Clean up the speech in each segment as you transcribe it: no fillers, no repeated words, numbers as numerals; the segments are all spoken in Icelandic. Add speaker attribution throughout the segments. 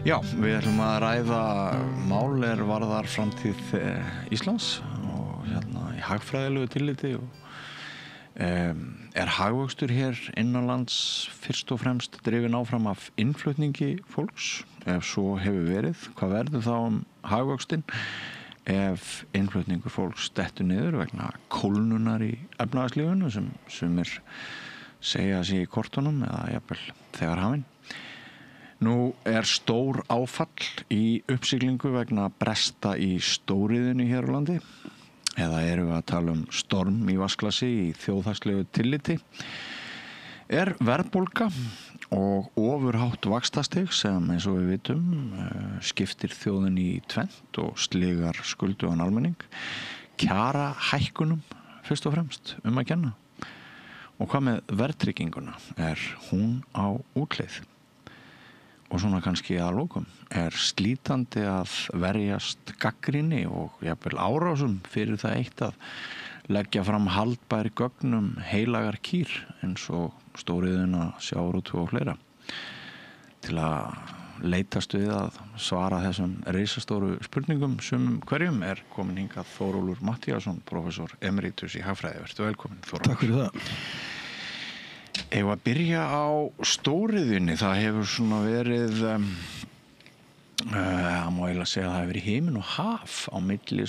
Speaker 1: Já, við ætlum að ræða mál varðar framtíð Íslands og í hagfræðilegu tilliti og hagvöxtur hér innanlands fyrst og fremst drifinn áfram af innflutningi fólks? Ef svo hefur verið, hvað verður þá hagvöxtinn ef innflutningur fólks dettur niður vegna kólnunar í efnahagslífinu sem sumir segja sig í kortunum eða jafnvel þegar hafinn? Nú stór áfall í uppsiglingu vegna bresta í stóriðunni hér á landi eða erum við að tala storm í vatnsglasi í þjóðhagslegu tilliti? Verðbólga og ofurhátt vaxtastig sem eins og við vitum skiptir þjóðin í tvennt og sligar skuldugan almenning, kjara hækkunum fyrst og fremst að kenna. Og hvað með verðtrygginguna? Hún á útleið? Og svona kannski að lokum, slítandi að verjast gagnrýni og jafnvel árásum fyrir það eitt að leggja fram haldbær gögnum heilagar kýr eins og stóriðuna, sjávarútveg og fleira til að leitast við að svara þessum risastóru spurningum sumum hverjum komin hingað Þórólfur Matthíasson, prófessor emeritus í hagfræði. Vertu velkomin, Þórólfur.
Speaker 2: Takk fyrir það.
Speaker 1: Ef að byrja á stóriðunni, það hefur svona verið má eiginlega segja að það hefur verið himinn og haf á milli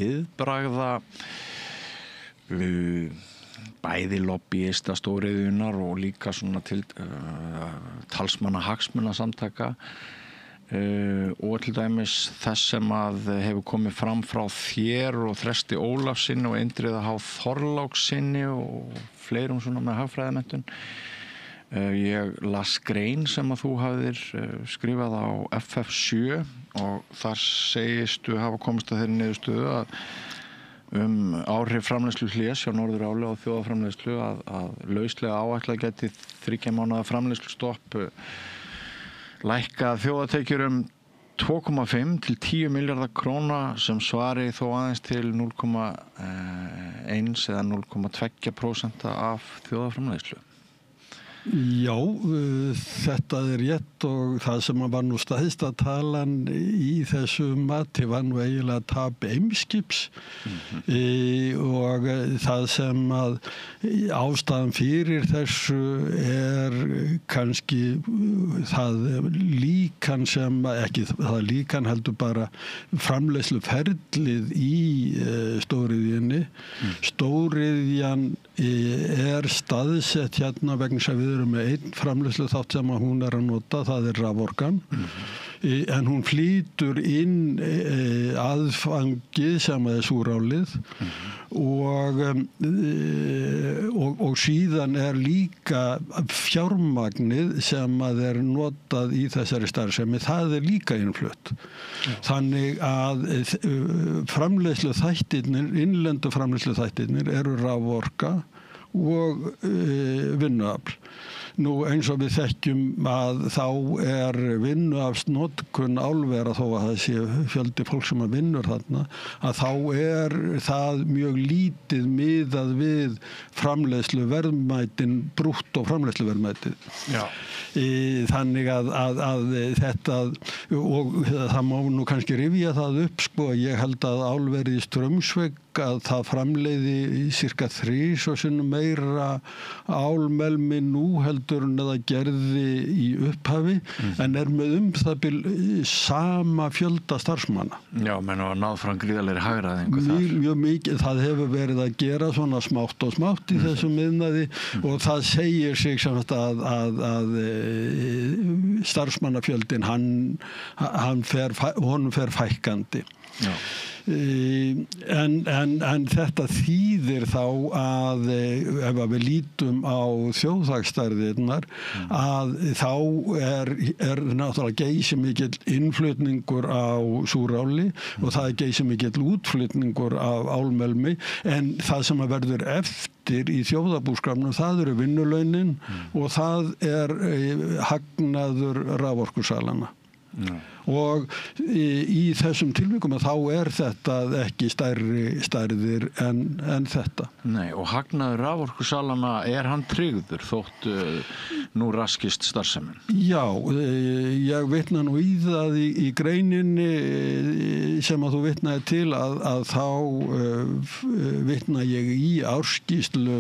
Speaker 1: viðbragða bæði lobbyista stóriðunnar og líka svona til talsmanna hagsmunasamtaka og til dæmis þess sem að hefur komið fram frá þér og Þresti Ólafssyni og Indriða H. Þorlákssyni og fleirum svona með hagfræðimenntun. Ég las grein sem að þú hafðir skrifað á FF7 og þar segistu hafa komist að þeirri niðurstöðu að áhrif framleiðslu hlés hjá Norðuráli og þjóðarframleiðslu að lauslega áætlað geti 3 mánaða framleiðslu stopp lækka þjóðartekjur 2,5 til 10 milljarða króna sem svari þó aðeins til 0,1 eða 0,2% af þjóðarframleiðslu.
Speaker 2: Já, þetta rétt og það sem var nú stærsta talan í þessu mati var nú eiginlega tap Eimskips og það sem að ástæðan fyrir þessu kannski það líkan sem, ekki það líkan heldur bara framleiðsluferlið í stóriðjunni. Stóriðjan staðsett hérna vegna sem við erum með einn framleiðslu þátt sem að hún að nota, það raforkan. En hún flýtur inn aðfangið sem að súrálið og síðan líka fjármagnið sem að notað í þessari starfsemi, það líka innflutt. Þannig að framleiðsluþættirnir, innlendu framleiðsluþættirnir eru raforka og vinnuafl. Nú eins og við þekkjum að þá vinnuaflsnotkun álvera þó að það sé fjöldi fólk sem vinnur þarna, að þá það mjög lítið miðað við framleiðsluverðmætin, brúttó framleiðsluverðmætið.
Speaker 1: Já.
Speaker 2: Þannig að þetta, og það má nú kannski rifja það upp, ég held að álverið í Straumsvík að það framleiði cirka 3 sinnum meira álmelmi nú heldur en það gerði í upphafi, en með það bil sama fjölda starfsmanna. Já,
Speaker 1: menn að náð fram gríðarlegri hagræðingu þar.
Speaker 2: Mjög mikið, það hefur verið að gera svona smátt og smátt í þessum iðnaði og það segir sig sem að starfsmannafjöldin honum fer fækkandi.
Speaker 1: Já.
Speaker 2: En þetta þýðir þá að ef við lítum á þjóðhagsstærðirnar að þá náttúrulega geysimikill innflutningur á súráli og það geysimikill útflutningur af álmelmi, en það sem verður eftir í þjóðarbúskapnum, það eru vinnulaunin og það hagnaður raforkusalana. og í þessum tilvikum þá þetta ekki stærðir en þetta.
Speaker 1: Nei, og hagnaður raforkusalana, hann tryggður þótt nú raskist starfsemin?
Speaker 2: Já, ég vitna nú í það í greininni sem að þú vitnaði til að þá vitna ég í ársskýrslu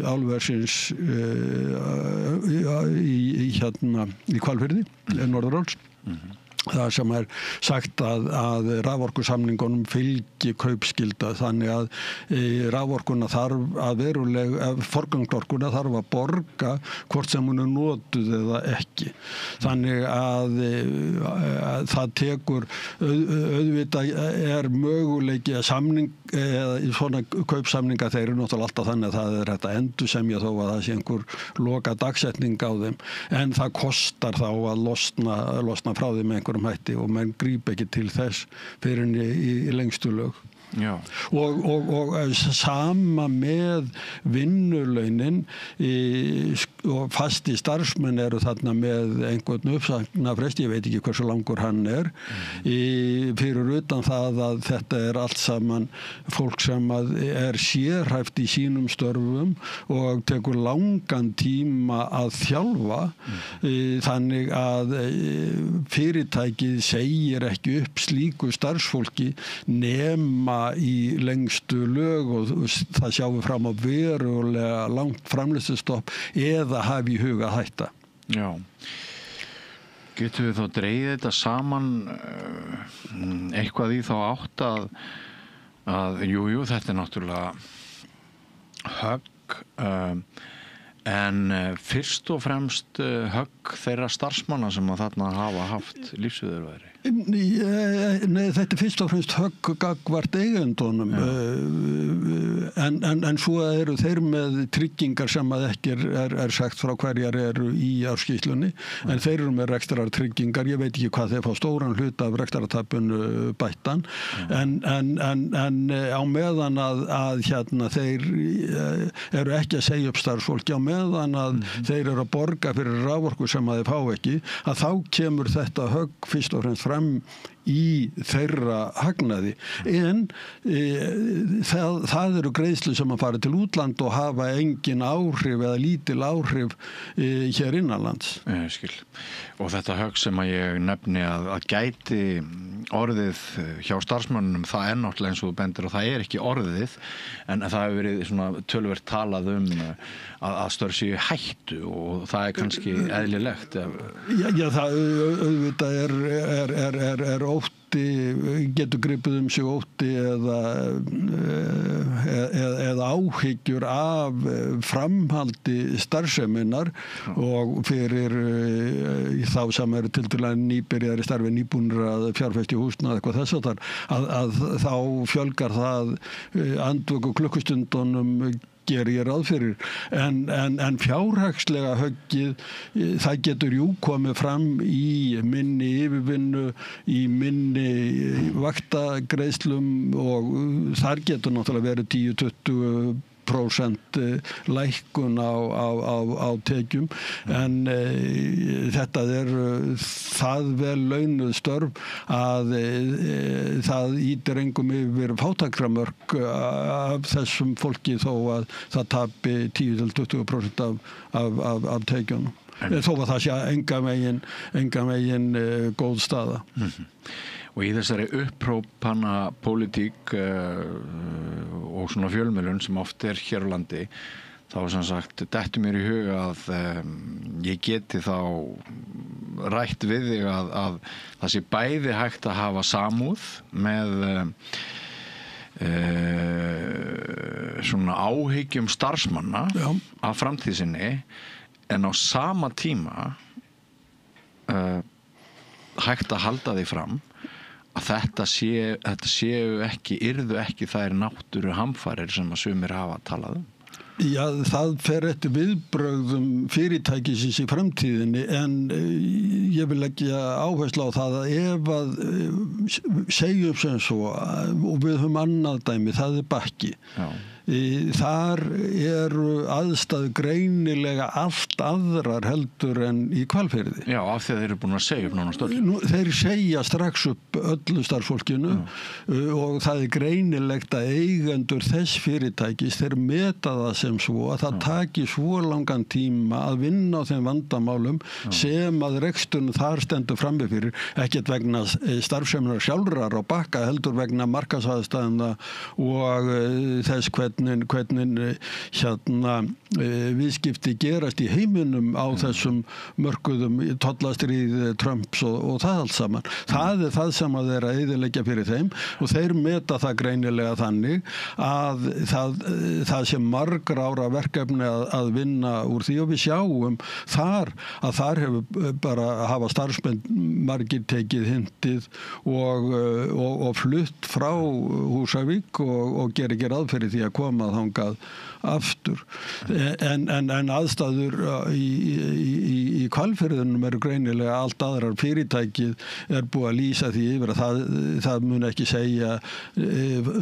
Speaker 2: álversins í Hvalfirði, Norðuráls. Það sem sagt að raforkusamningunum fylgi kaupskylda, þannig að raforkuna þarf að forgangsorkuna þarf að borga hvort sem hún notuð eða ekki. Þannig að það tekur auðvitað möguleiki að samning eða svona kaupsamninga, þeir eru náttúrulega alltaf þannig að það hægt að endursemja þó að það sé einhver loka dagsetning á þeim, en það kostar þá að losna frá þeim með einhverjum hætti og menn grípa ekki til þess fyrir í lengstu lög.
Speaker 1: Já.
Speaker 2: Og sama með vinnulaunin og fasti starfsmenn eru þarna með einhvern uppsagnarfrest, ég veit ekki hversu langur hann fyrir utan það að þetta allt saman fólk sem sérhæft í sínum störfum og tekur langan tíma að þjálfa, þannig að fyrirtækið segir ekki upp slíku starfsfólki nema í lengstu lög og það sjáum við fram á verulega langt framleiðslustopp eða hafi í huga að hætta.
Speaker 1: Já. Getum við þá dregið þetta saman eitthvað í þá átt að jú, þetta náttúrulega högg, en fyrst og fremst högg þeirra starfsmanna sem að þarna hafa haft lífsviðurværi?
Speaker 2: Nei, þetta fyrst og fremst högg gagnvart eigendunum, en svo eru þeir með tryggingar sem að ekki sagt frá hverjar eru í ársskýrslunni, en þeir eru með rekstrartryggingar, ég veit ekki hvað þeir fá stóran hluta af rekstrartapinu bættan, en á meðan að þeir eru ekki að segja upp starfsfólki, á meðan að þeir eru að borga fyrir raforku sem að þeir fá ekki, að þá kemur þetta högg fyrst og fremst fram í þeirra hagnaði, en það eru greiðslu sem að fara til útland og hafa engin áhrif eða lítil áhrif hér innanlands.
Speaker 1: Skil. Og þetta högg sem að ég nefni að gæti orðið hjá starfsmönnum, það náttúrulega eins og þú bendir og það ekki orðið, en það hefur verið svona töluvert talað að störf séu hættu og það kannski eðlilegt.
Speaker 2: Já, það auðvitað ótti, getur gripið sig ótti eða áhyggjur af framhaldi starfseminnar og fyrir þá sem eru tiltölulega nýbyrjaðir í starfi, nýbúnir að fjárfesta í húsnæði eitthvað þess að þá fjölgar það andvöku klukkustundunum ger ég ráð fyrir, en fjárhagslega höggið, það getur komið fram í minni yfirvinnu, í minni vaktagreiðslum og þar getur náttúrulega verið 10-20% lækkun á tekjum, en þetta það vel launuð störf að það ýtir engum yfir fátækramörk af þessum fólki þó að það tapi 10-20% af tekjunum. Þó að það sé engan veginn góð staða.
Speaker 1: Og í þessari upphrópana pólitík og svona fjölmiðlun sem oft hér á landi, þá sem sagt dettur mér í huga að ég geti þá rætt við þig að það sé bæði hægt að hafa samúð með svona áhyggjum starfsmanna af framtíð sinni, en á sama tíma hægt að halda því fram að þetta séu yrðu ekki þær náttúru hamfarir sem að sumir hafa talað um.
Speaker 2: Já, það fer eftir viðbrögðum fyrirtækisins í framtíðinni, en ég vil leggja áherslu á það að ef að segjum sem svo, og við höfum annað dæmi, það bakki. Já. þar eru aðstæður greinilega allt aðrar heldur en í Hvalfirði.
Speaker 1: Já, af því að þeir eru búin að segja upp nánast öll.
Speaker 2: Þeir segja strax upp öllu starfsfólkinu og það er greinilegt að eigendur þess fyrirtækis, þeir meta það sem svo að það taki svo langan tíma að vinna á þeim vandamálum sem að reksturinn þar stendur frammi fyrir, ekkert vegna starfseminnar sjálfrar á Bakka, heldur vegna markaðsaðstæðna og þess hvernig viðskipti gerast í heiminum á þessum mörkuðum tollastríð Trumps og það allt saman. Það er það sem að þeir að eyðileggja fyrir þeim og þeir meta það greinilega þannig að það sem margra ára verkefni að vinna úr því og við sjáum þar hefur bara hafa starfsmenn margir tekið hintið og flutt frá Húsavík og gera ekki ráð fyrir því að koma þangað aftur. En aðstæður í Hvalfirðinum eru greinilega allt aðrar. Fyrirtækið er búið að lýsa því yfir að það mun ekki segja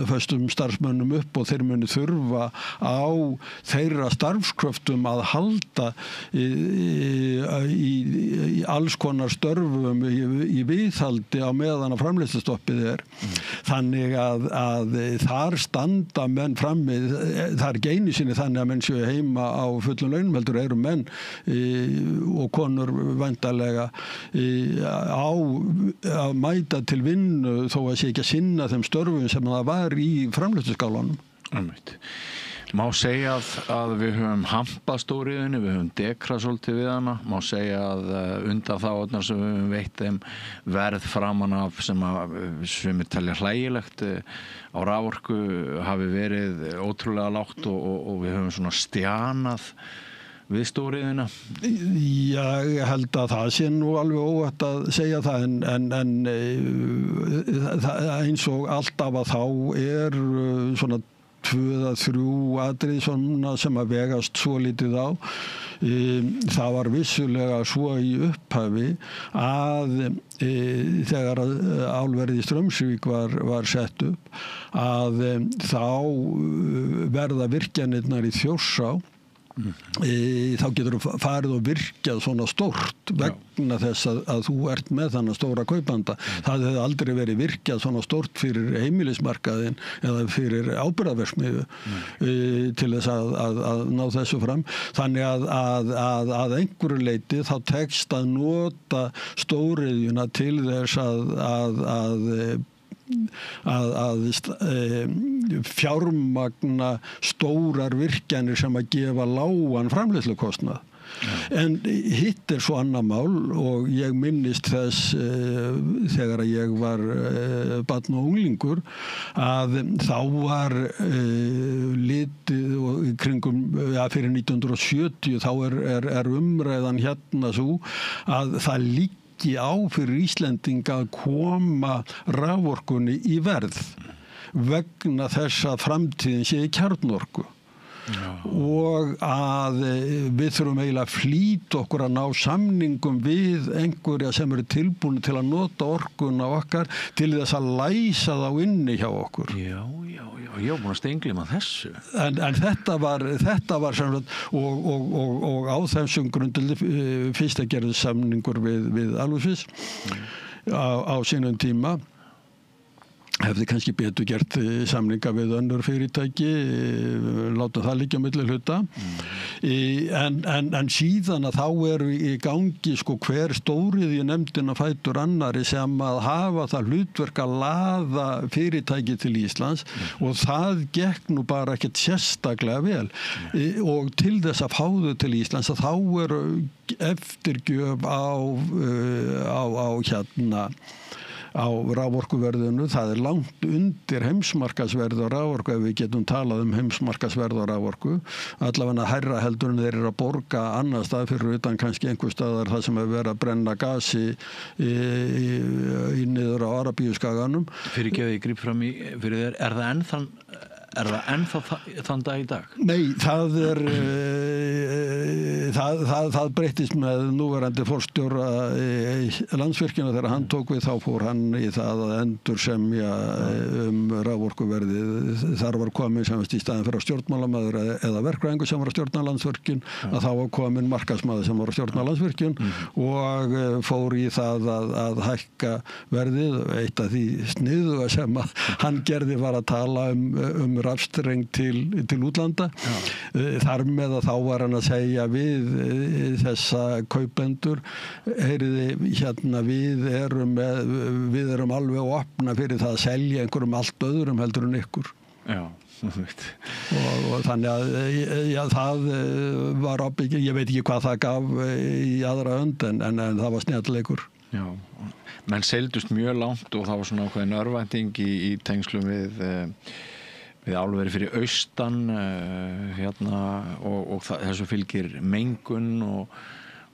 Speaker 2: föstum starfsmönnum upp og þeir muni þurfa á þeirra starfskröftum að halda í alls konar störfum í viðhaldi á meðan að framleiðslustoppið er. Þannig að þar standa menn frammi, það er ekki einu sinni þannig að menn séu heima á fullum launum, heldur eru menn og konur væntanlega að mæta til vinnu þó að sé ekki að sinna þeim störfum sem það var í framleiðsluskálanum.
Speaker 1: Má segja að við höfum hampað stóriðunni, við höfum dekrað svolítið við hana, má segja að undan þá öllnar sem við höfum veitt þeim verð framan af sem við telja hlægilegt á raforku hafi verið ótrúlega lágt og við höfum svona stjanað við stóriðuna.
Speaker 2: Já, ég held að það sé nú alveg óhætt að segja það en eins og alltaf að þá er svona 2-3 atriði sem að vegast svo lítið á. Það var vissulega svo í upphafi að þegar álverið í Straumsvík var sett upp að þá verða virkjanirnar í Þjórsá. Þá getur þú farið og virkjað svona stórt vegna þess að þú ert með þannig stóra kaupanda. Það hefði aldrei verið virkjað svona stórt fyrir heimilismarkaðin eða fyrir áburðarverksmiðju til þess að ná þessu fram. Þannig að einhverju leyti þá tekst að nota stóriðjuna til þess að fjármagna stórar virkjanir sem að gefa lágan framleiðslukostnað. En hitt er svo annað mál og ég minnist þess þegar ég var barn og unglingur að þá var litið og í kringum fyrir 1970 þá er umræðan hérna svo að það ekki á fyrir Íslendinga að koma raforkunni í verð vegna þess að framtíðin sé í kjarnorku. Og að við þurfum eiginlega að flýta okkur að ná samningum við einhverja sem eru tilbúin til að nota orkuna okkar til þess að læsa þá inni hjá okkur.
Speaker 1: Já, ég var búin að stenglima þessu.
Speaker 2: En þetta var samsagt og á þessum grundvelli fyrst að gera samningur við Alvusvis á sínum tíma. Hefði kannski betur gert samninga við önnur fyrirtæki, láta það liggja á milli hluta. En síðan að þá eru í gangi hver stóriðju nefndin að fætur annari sem að hafa það hlutverk að laða fyrirtæki til Íslands og það gekk nú bara ekkert sérstaklega vel. Og til þess að fá þau til Íslands að þá eru eftirgjöf á raforkuverðinu, það er langt undir heimsmarkaðsverð á raforku ef við getum talað heimsmarkaðsverð á raforku, allavega hærra heldur en þeir eru að borga annar stað fyrir utan kannski einhver staðar það sem er verið að brenna gasi í niður á Arabíuskaganum.
Speaker 1: Fyrirgefðu, ég gríp fram fyrir þér, er það ennþá þann dag í dag?
Speaker 2: Nei, það breyttist með núverandi forstjóra Landsvirkjunar þegar hann tók við, þá fór hann í það að endursemja raforkuverðið. Þar var komin sem í staðin fyrir stjórnmálamaður eða verkfræðingur sem var að stjórna Landsvirkjun, að þá var komin markaðsmaður sem var að stjórna Landsvirkjun og fór í það að hækka verðið. Eitt af því sniðuga sem að hann gerði var að tala um rafstreng til útlanda. Þar með að þá var hann að segja við þessa kaupendur, heyriði, hérna við erum alveg opna fyrir það að selja einhverjum allt öðrum heldur en ykkur.
Speaker 1: Já.
Speaker 2: og þannig að það var ábygging, ég veit ekki hvað það gaf í aðra önd en það var snjallleikur. Já.
Speaker 1: Menn seildust mjög langt og það var svona ákveðin örvænting í tengslum við álveri fyrir austan hérna og þessu fylgir mengun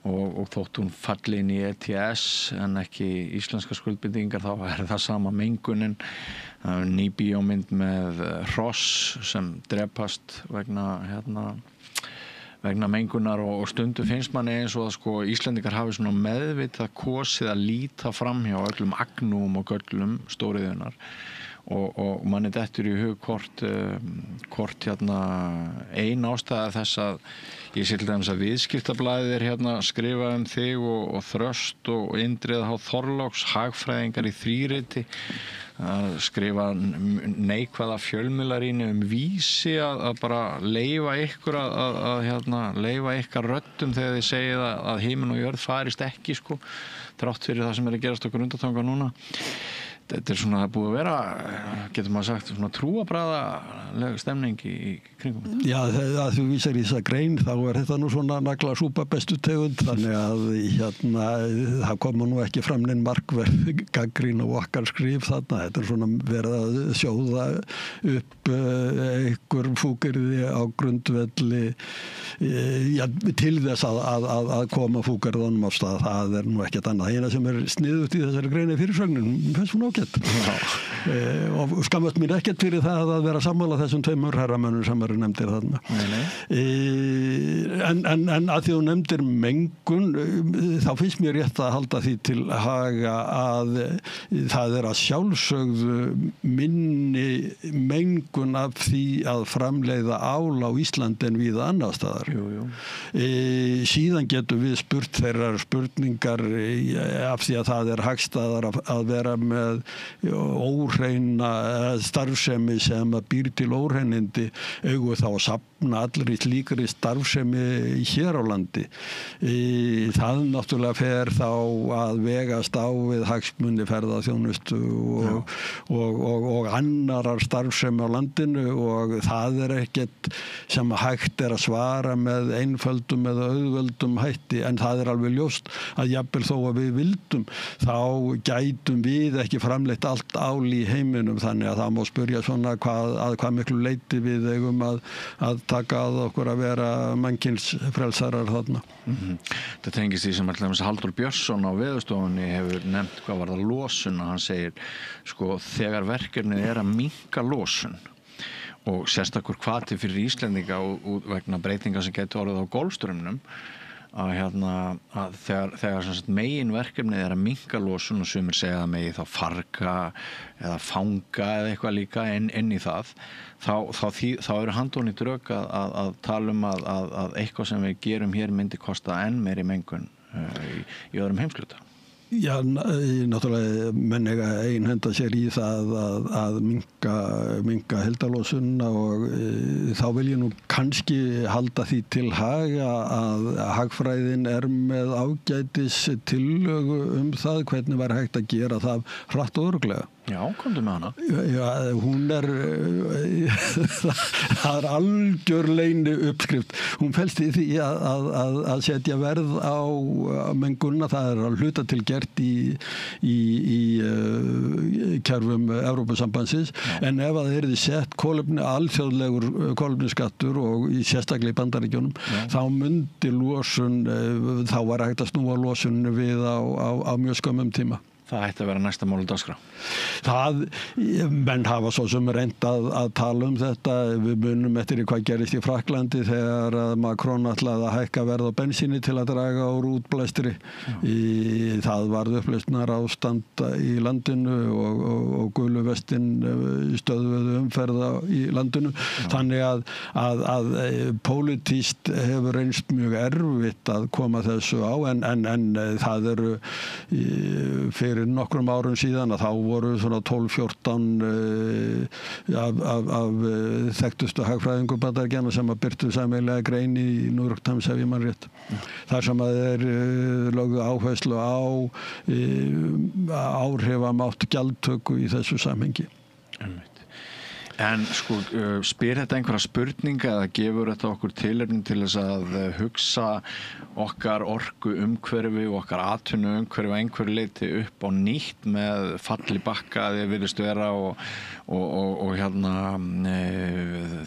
Speaker 1: og þótt hún falli inn í ETS en ekki íslenska skuldbindingar, þá það sama mengunin. Ný bíómynd með hross sem drepast vegna mengunar og stundum finnst manni eins og að Íslendingar hafi svona meðvitað kosið að líta framhjá öllum agnúum og göllum stóriðjunnar og manni dettur í hug hvort hérna ein ástæða þess að ég sé til dæmis að Viðskiptablaðið hérna skrifa þig og Þröst og Indriða H. Þorláks, hagfræðingar í þríriti, að skrifa neikvæða fjölmiðlarýni Vísi að bara leyfa ykkur leyfa ykkar röddum þegar þið segið að himinn og jörð farist ekki þrátt fyrir það sem að gerast okkur undatanga núna. Þetta svona búið að vera, getur maður sagt, svona trúarbragðaleg stemning í kringum þetta.
Speaker 2: Já, þegar þú vísar í þessa grein, þá þetta nú svona nagla súpa bestu tegund, þannig að hérna, það koma nú ekki fram neinn markverð gagnrýni og okkar skrif þarna. Þetta svona verið að sjóða upp einhver fúkyrði á grundvelli til þess að koma fúkyrðunum á stað. Það nú ekkert annað. Eina sem sniðugt í þessari greini fyrirsögnin, fannst hún ágætt. Og skammast mér ekkert fyrir það að vera sammála þessum tveimur herramönnum sem eru nefndir þarna. En að því þú nefndir mengun, þá finnst mér rétt að halda því til haga að það að sjálfsögðu minni mengun af því að framleiða ál á Íslandi en víða annars staðar. Síðan getum við spurt þeirra spurningar af því að það hagstæðar að vera með óhreina starfsemi sem að býr til óhreinindi, augu þá að safna allir í slíkri starfsemi hér á landi. Það náttúrulega fer þá að vegast á við hagsmuni ferðaþjónustu og annarar starfsemi á landinu og það ekkert sem hægt að svara með einföldum eða auðvöldum hætti, en það alveg ljóst að jafnvel þó að við vildum, þá gætum við ekki framleitt allt ál í heiminum, þannig að það má spyrja svona hvað miklu leyti við eigum að taka að okkur að vera mannkynsfrelsarar þarna.
Speaker 1: Þetta tengist því sem Halldór Björnsson á Veðurstofunni hefur nefnt hvað var það losun, og hann segir þegar verkefnið að minnka losun og sérstakur hvati fyrir Íslendinga og vegna breytinga sem getur orðið á Golfstraumnum, að þegar megin verkefnið að minnka losun og sumir segja að megi þá farga eða fanga eða eitthvað líka inn í það, þá eru handónið drög að tala að eitthvað sem við gerum hér myndi kosta enn meiri mengun í öðrum heimsluta.
Speaker 2: Já, náttúrulega menn einhenda sér í það að minnka heildarlosunna og þá vil ég nú kannski halda því til haga að hagfræðin með ágætis tillögu það hvernig var hægt að gera það hratt og örugglega.
Speaker 1: Já, komdu með hana.
Speaker 2: Já, hún það algjör leyni uppskrift. Hún felst í því að setja verð á mengunna. Það að hluta til gert í kerfum Evrópusambandsins, en ef að það yrði sett alþjóðlegur kolefnisskattur og sérstaklega í Bandaríkjunum, þá myndi losun, þá var hægt að snúa losunni við á mjög skömmum tíma.
Speaker 1: það ætti að vera næsta mál á dagskrá.
Speaker 2: Menn hafa svo sem reynt að tala um þetta. Við munum eftir hvað gerist í Frakklandi þegar Macron ætlaði að hækka verð á bensíni til að draga úr útblæstri. Það varð upplausnar ástand í landinu og gulu vestin stöðvuðu umferða í landinu. Þannig að pólitískt hefur reynst mjög erfitt að koma þessu á en það eru fyrir nokkrum árum síðan að þá voru svona 12-14 af þekktustu hagfræðingum Bandaríkjanna sem að birtu sameiginlega grein í New York Times ef ég man rétt. Þar sem að þeir lögðu áherslu á áhrifamátt gjaldtöku í þessu samhengi.
Speaker 1: En sko, spyr þetta einhverja spurninga eða gefur þetta okkur tilefni til þess að hugsa okkar orku umhverfi og okkar atvinnu umhverfi einhverju leyti upp á nýtt með falli bakka að þið virðist vera og hérna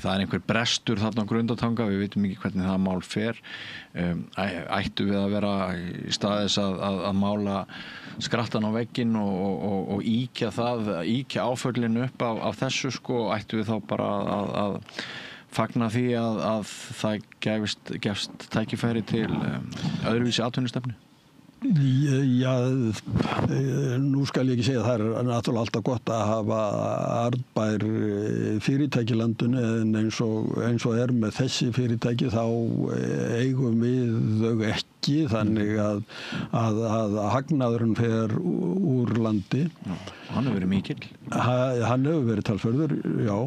Speaker 1: það einhver brestur þarna á Grundartanga, við vitum ekki hvernig það mál fer. Ættu við að vera í staðis að mála skrattan á vegginn og ýkja áföllin upp af þessu sko, ættu við þá bara að fagna því að það gefst tækifæri til öðruvísi atvinnustefnu?
Speaker 2: Já, nú skal ég ekki segja það náttúrulega alltaf gott að hafa arðbær fyrirtæki í landinu en eins og með þessi fyrirtæki þá eigum við þau ekki þannig að hagnaðurinn fer úr landi.
Speaker 1: Já, hann hefur verið mikill.
Speaker 2: Hann hefur verið talsverður, já.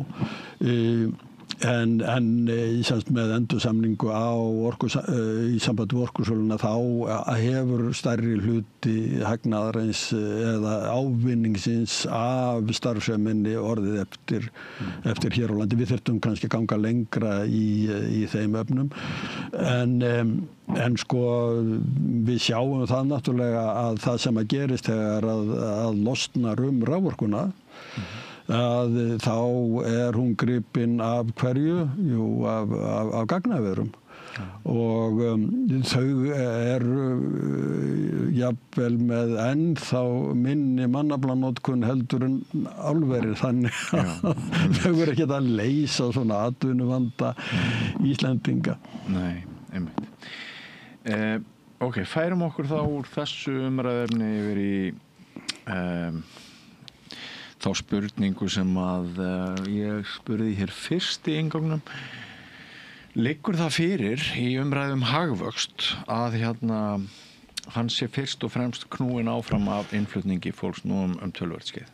Speaker 2: En með endursamningu í sambandi við orkusöluna þá hefur stærri hluti hagnaðarins eða ávinningsins af starfseminni orðið eftir hér á landi. Við þyrftum kannski ganga lengra í þeim efnum en sko við sjáum það náttúrulega að það sem að gerist þegar að losnar raforkuna að þá hún gripin af hverju? Jú, af gagnaverum. Og þau eru jafnvel með ennþá minni mannaflanotkun heldur en álverið þannig að þau eru ekkert að leysa svona atvinnuvanda Íslendinga.
Speaker 1: Nei, einmitt. Ok, færum okkur þá úr þessu umræðefni yfir í þá spurningu sem að ég spurði hér fyrst í inngangnum. Liggur það fyrir í umræðum hagvöxt að hann sé fyrst og fremst knúinn áfram af innflutningi fólks nú töluvert skeið?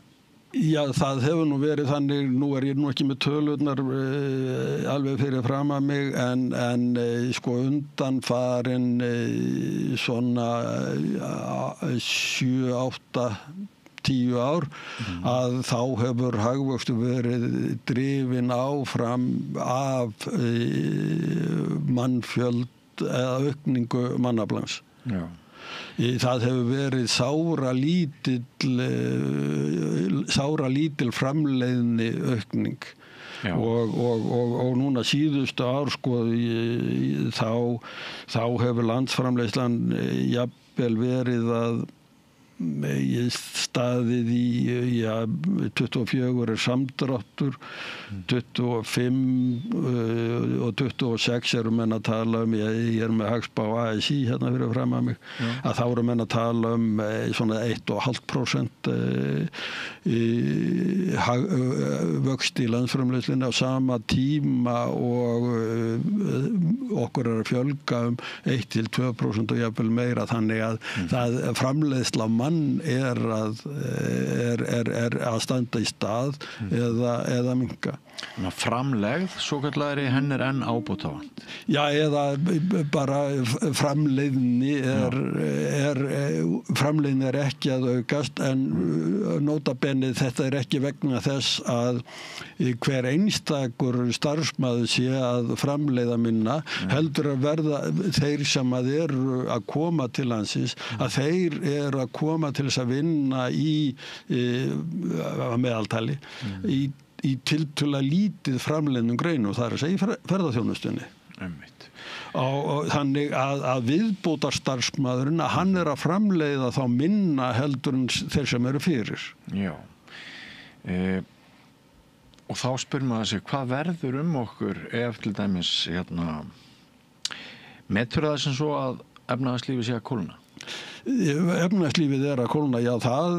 Speaker 2: Já, það hefur nú verið þannig, nú ég nú ekki með tölurnar alveg fyrir fram að mig en sko undanfarin svona 7, 8, 10 ár að þá hefur hagvöxtur verið drifinn áfram af mannfjöld eða aukningu mannaflans. Já. Það hefur verið sáralítil framleiðni aukning. Og núna síðustu ár sko þá hefur landsframleiðslan jafnvel verið að staðið í 24 samdráttur, 25 og 26 eru menn að tala ég með hagspá ASI hérna fyrir fram að mig, að þá eru menn að tala svona 1,5% vöxt í landsframleiðslunni á sama tíma og okkur að fjölga 1-2% og jafnvel meira, þannig að það framleiðsla mann er að standa í stað eða minnka.
Speaker 1: Framlegð, svo kallar henn enn ábótavant.
Speaker 2: Já, eða bara framleiðni framleiðni ekki að aukast en nota bene þetta ekki vegna þess að hver einstakur starfsmaður sé að framleiða minna, heldur að verða þeir sem að eru að koma til landsins, að þeir eru að koma til þess að vinna að meðaltali í tiltölulega lítið framleiðnum greinum, það að segja ferðaþjónustunni. Þannig að viðbótarstarfsmaðurinn að hann að framleiða þá minna heldur en þeir sem eru fyrir.
Speaker 1: Já. Og þá spyrir maður sig, hvað verður okkur ef til dæmis metur það sem svo að efnahagslífið sé að kólna?
Speaker 2: Efnahagslífið að kólna, já, það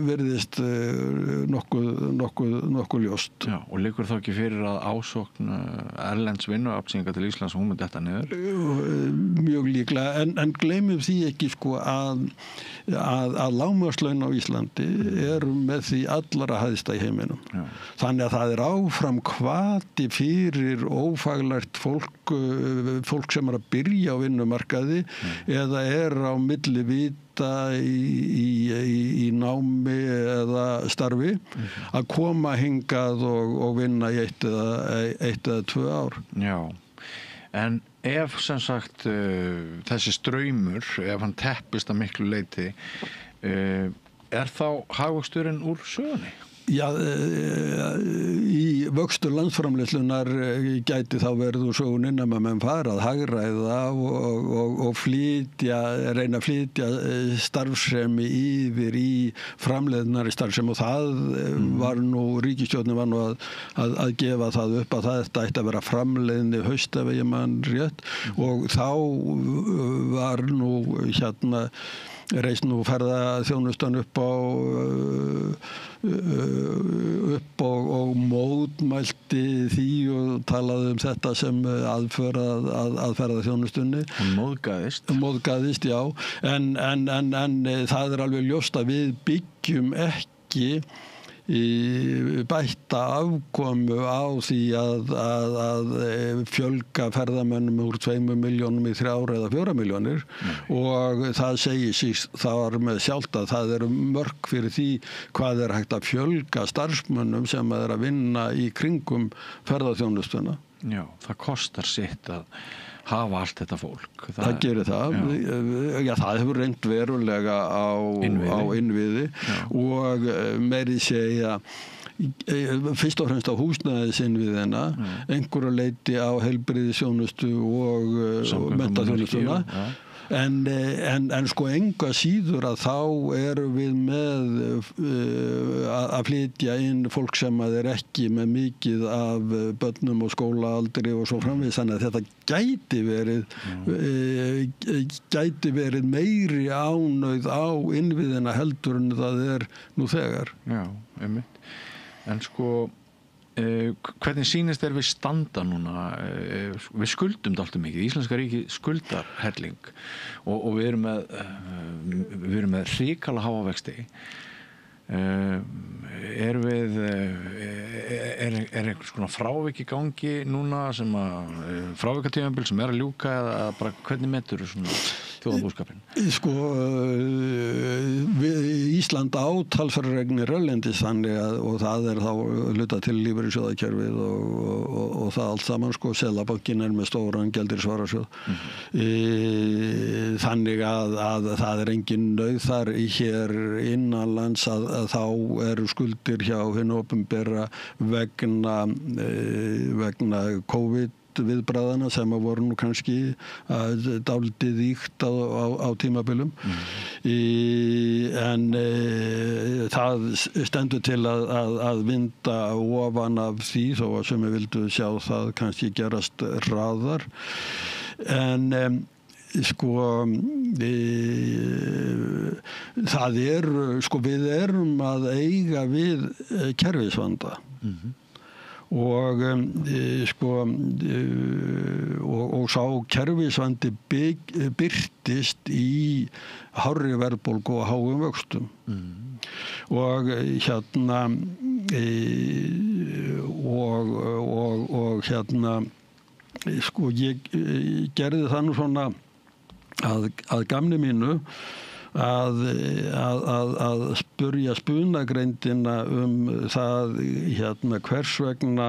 Speaker 2: virðist nokkuð ljóst.
Speaker 1: Já, og liggur þá ekki fyrir að ásókn erlends vinnuaflsinga til Íslands og hún myndi þetta niður?
Speaker 2: Mjög líklega, en gleymum því ekki sko að lágmarkslaun á Íslandi eru með því allra hæsta í heiminum. Já. Þannig að það áfram hvati fyrir ófaglært fólk sem að byrja á vinnumarkaði eða á milli vita í námi eða starfi að koma hingað og vinna í eitt eða 2 ár.
Speaker 1: Já, en ef sem sagt þessi straumur, ef hann teppist að miklu leyti, þá hagvöxturinn úr sögunni?
Speaker 2: Já, í vöxtur landsframleiðslunnar gæti þá verið úr sögunni nema menn fara að hagræða og reyna að flytja starfsemi yfir í framleiðnari starfsemi, og það var ríkisstjórnin var að gefa það upp að þetta ætti að vera framleiðni haust ef ég man rétt, og þá var reist ferðaþjónustan upp og mótmælti því og talaði þetta sem aðför að ferðaþjónustunni. Móðgaðist, já. En það alveg ljóst að við byggjum ekki bætta afkomu á því að fjölga ferðamönnum úr 2 milljónum í 3 eða 4 milljónir, og það segir sig þar með sjálft að það eru mörk fyrir því hvað hægt að fjölga starfsmönnum sem að vinna í kringum ferðaþjónustuna.
Speaker 1: Já, það kostar sitt að hafa allt þetta fólk.
Speaker 2: Það gerir það. Já, það hefur reynt verulega á innviði og meiri segja fyrst og fremst á húsnæðisinnviðina, einhverju leyti á heilbrigðisþjónustu og menntaþjónustuna. En sko enga síður að þá erum við með að flytja inn fólk sem að ekki með mikið af börnum og skólaaldri og svo framvegis, þannig að þetta gæti verið meiri ánauð á innviðina heldur en það nú þegar.
Speaker 1: Já, einmitt. En sko hvernig sýnist við standa núna? Við skuldum dálítið mikið. Íslenska ríki skuldar helling og við erum með hrikalega háa vexti. Er einhvers konar frávik í gangi núna, sem frávikatímabil sem að ljúka, eða bara hvernig metur svona þjóðarbúskapinn?
Speaker 2: Sko, Ísland á talsverðaregnir erlendis, og það þá hluta til lífeyrissjóðakerfið og það allt saman, sko. Seðlabankinn með stóran gjaldeyrisvarasjóð. Þannig að það engin nauð þar hér innanlands að þá eru skuldir hjá hinu opinbera vegna COVID viðbragðana sem voru nú kannski dálítið ýkt á tímabilum. En það stendur til að vinda ofan af því, þó að sumir vildu sjá það kannski gerast hraðar. En sko, við erum að eiga við kerfisvanda. Og sá kerfisvandi birtist í hárri verðbólgu og háum vöxtum. Og ég gerði það nú svona að gamni mínu að spurja spunagreindina það hvers vegna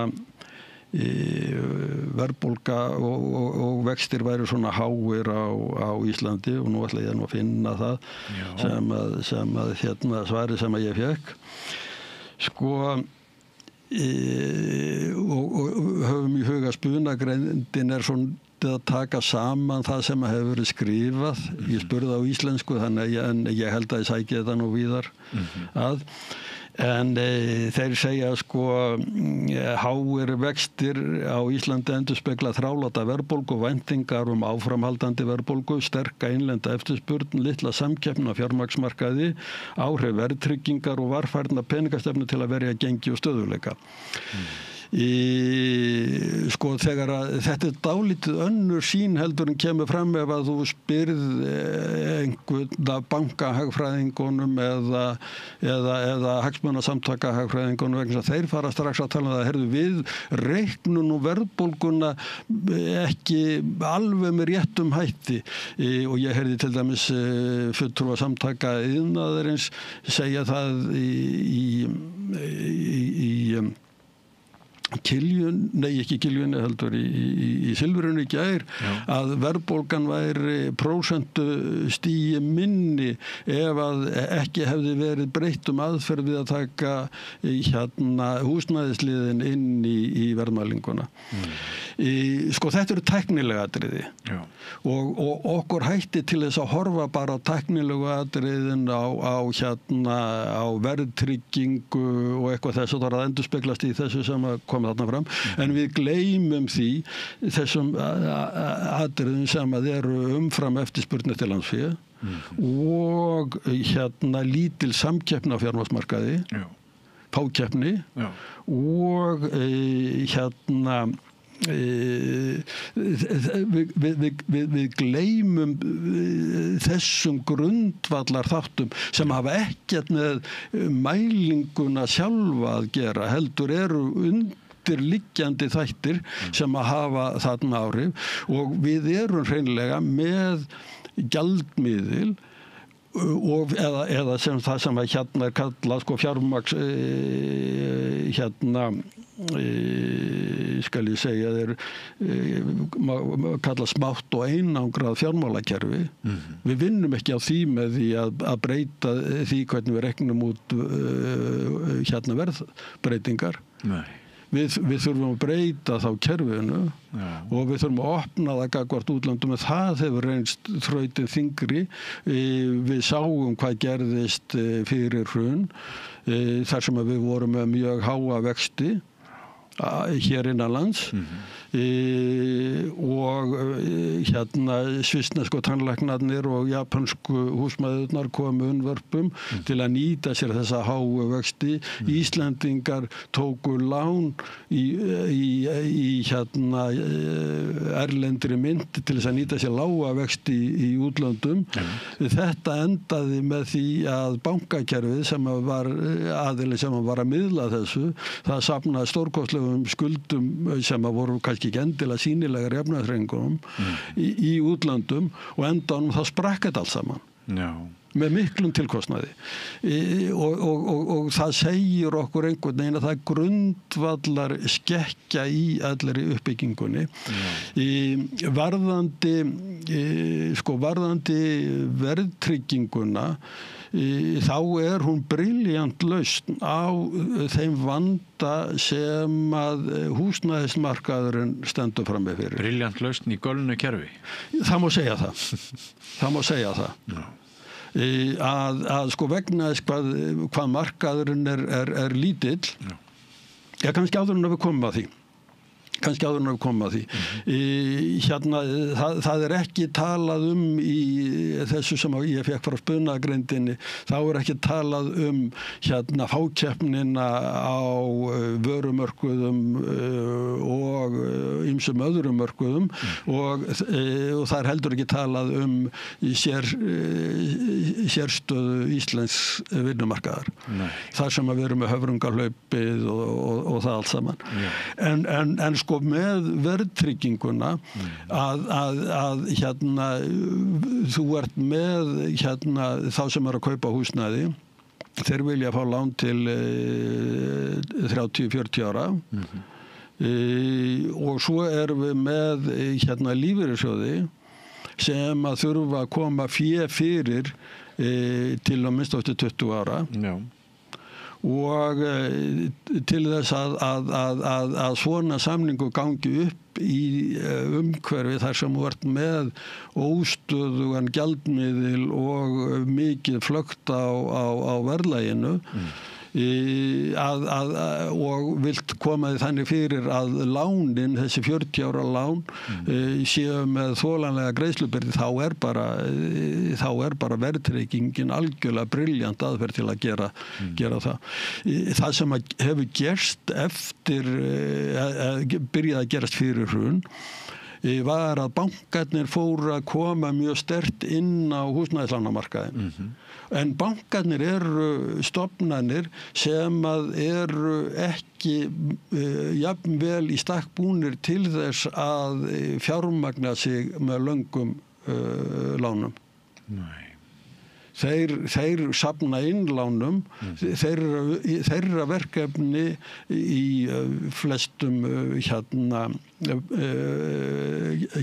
Speaker 2: verðbólga og vextir væru svona háir á Íslandi, og nú ætla ég að finna það sem að svari sem að ég fékk. Sko, og höfum í huga spunagreindin svona svolítið að taka saman það sem hefur verið skrifað. Ég spurði á íslensku þannig en ég held að ég sæki þetta nú víðar að. En þeir segja sko háir vextir á Íslandi endurspegla þráláta verðbólgu og væntingar áframhaldandi verðbólgu, sterka innlenda eftirspurn, litla samkeppni á fjármagnsmarkaði, áhrif verðtryggingar og varfærna peningastefnu til að verja gengi og stöðugleika. Sko þegar að þetta dálítið önnur sýn heldur en kemur fram ef að þú spyrð einhvern af bankahagfræðingunum eða hagsmunasamtaka hagfræðingunum vegna þeir fara strax að tala um það, heyrðu við reiknum nú verðbólguna ekki alveg með réttum hætti og ég heyrði til dæmis fulltrúa samtaka iðnaðarins segja það í ekki Kiljunni heldur í Silfrinu í gær að verðbólgan væri prósentustigi minni ef að ekki hefði verið breytt aðferð við að taka húsnæðisliðin inn í verðmælinguna. Sko þetta eru tæknilega atriði og okkur hætti til þess að horfa bara á tæknilegu atriðin á verðtryggingu og eitthvað þess að það endurspeglast í þessu sem að koma þarna fram, en við gleymum því þessum atriðum sem að eru umfram eftirspurn eftir landsfé og lítil samkeppni á fjármagnsmarkaði, fákeppni og við gleymum þessum grundvallar þáttum sem hafa ekkert með mælinguna sjálfa að gera, heldur eru undirliggjandi þættir sem að hafa þarna áhrif og við erum hreinlega með gjaldmiðil og eða sem það sem að er kallað sko fjármagns skal ég segja þeir kalla smátt og einangrað fjármálakerfi. Við vinnum ekki á því með því að breyta því hvernig við reiknum út verðbreytingar. Nei. Við þurfum að breyta þá kerfinu og við þurfum að opna það gagnvart útlöndum en það hefur reynst þrautin þyngri. Við sáum hvað gerðist fyrir hrun þar sem að við vorum með mjög háa vexti hér innanlands og svissnesku tannlæknarnir og japansku húsmæðurnar komu unnvörpum til að nýta sér þessa háu vexti. Íslendingar tóku lán í erlendri mynt til þess að nýta sér lága vexti í útlöndum. Þetta endaði með því að bankakerfið sem var aðili sem var að miðla þessu, það safnaði stórkostlegum skuldum sem voru kannski ekki endilega sýnilegar efnahagshreyfingum í útlöndum og endanum það sprakk þetta allt saman. Já. Með miklum tilkostnaði og það segir okkur einhvern veginn að það grundvallar skekkja í allri uppbyggingunni. Varðandi verðtrygginguna þá hún brilljant lausn á þeim vanda sem að húsnæðismarkaðurinn stendur frammi fyrir.
Speaker 1: Brilljant lausn í gölnu kerfi?
Speaker 2: Það má segja það. Það má segja það. Já. Að sko vegna þess hvað markaðurinn er lítill, kannski áður en við komum að því. Það ekki talað í þessu sem ég fekk frá spunagrindinni, þá ekki talað fákeppnina á vörumörkuðum og ýmsum öðrum mörkuðum og það heldur ekki talað sérstöðu íslensks vinnumarkaðar. Þar sem að við erum með höfrungahlaupið og það allt saman. En sko með verðtrygginguna að þú ert með þá sem að kaupa húsnæði, þeir vilja fá lán til 30-40 ára og svo erum við með lífeyrissjóði sem að þurfa að koma fé fyrir til að minnsta eftir 20 ára. Já. og til þess að svona samningu gangi upp í umhverfi þar sem þú ert með óstöðugan gjaldmiðil og mikið flökt á verðlaginu og vilt koma því þannig fyrir að lánin, þessi 40 ára lán séu með þolanlega greiðslubyrði, þá er bara verðtryggingin algjörlega brilljant aðferð til að gera það. Það sem hefur gerst eftir byrjað að gerast fyrir hrun var að bankarnir fóru að koma mjög sterkt inn á húsnæðislánamarkaðinn. En bankarnir eru stofnanir sem að eru ekki jafnvel í stakk búnir til þess að fjármagna sig með löngum lánum.
Speaker 1: Nei.
Speaker 2: Þeir safna innlánum, þeirra verkefni í flestum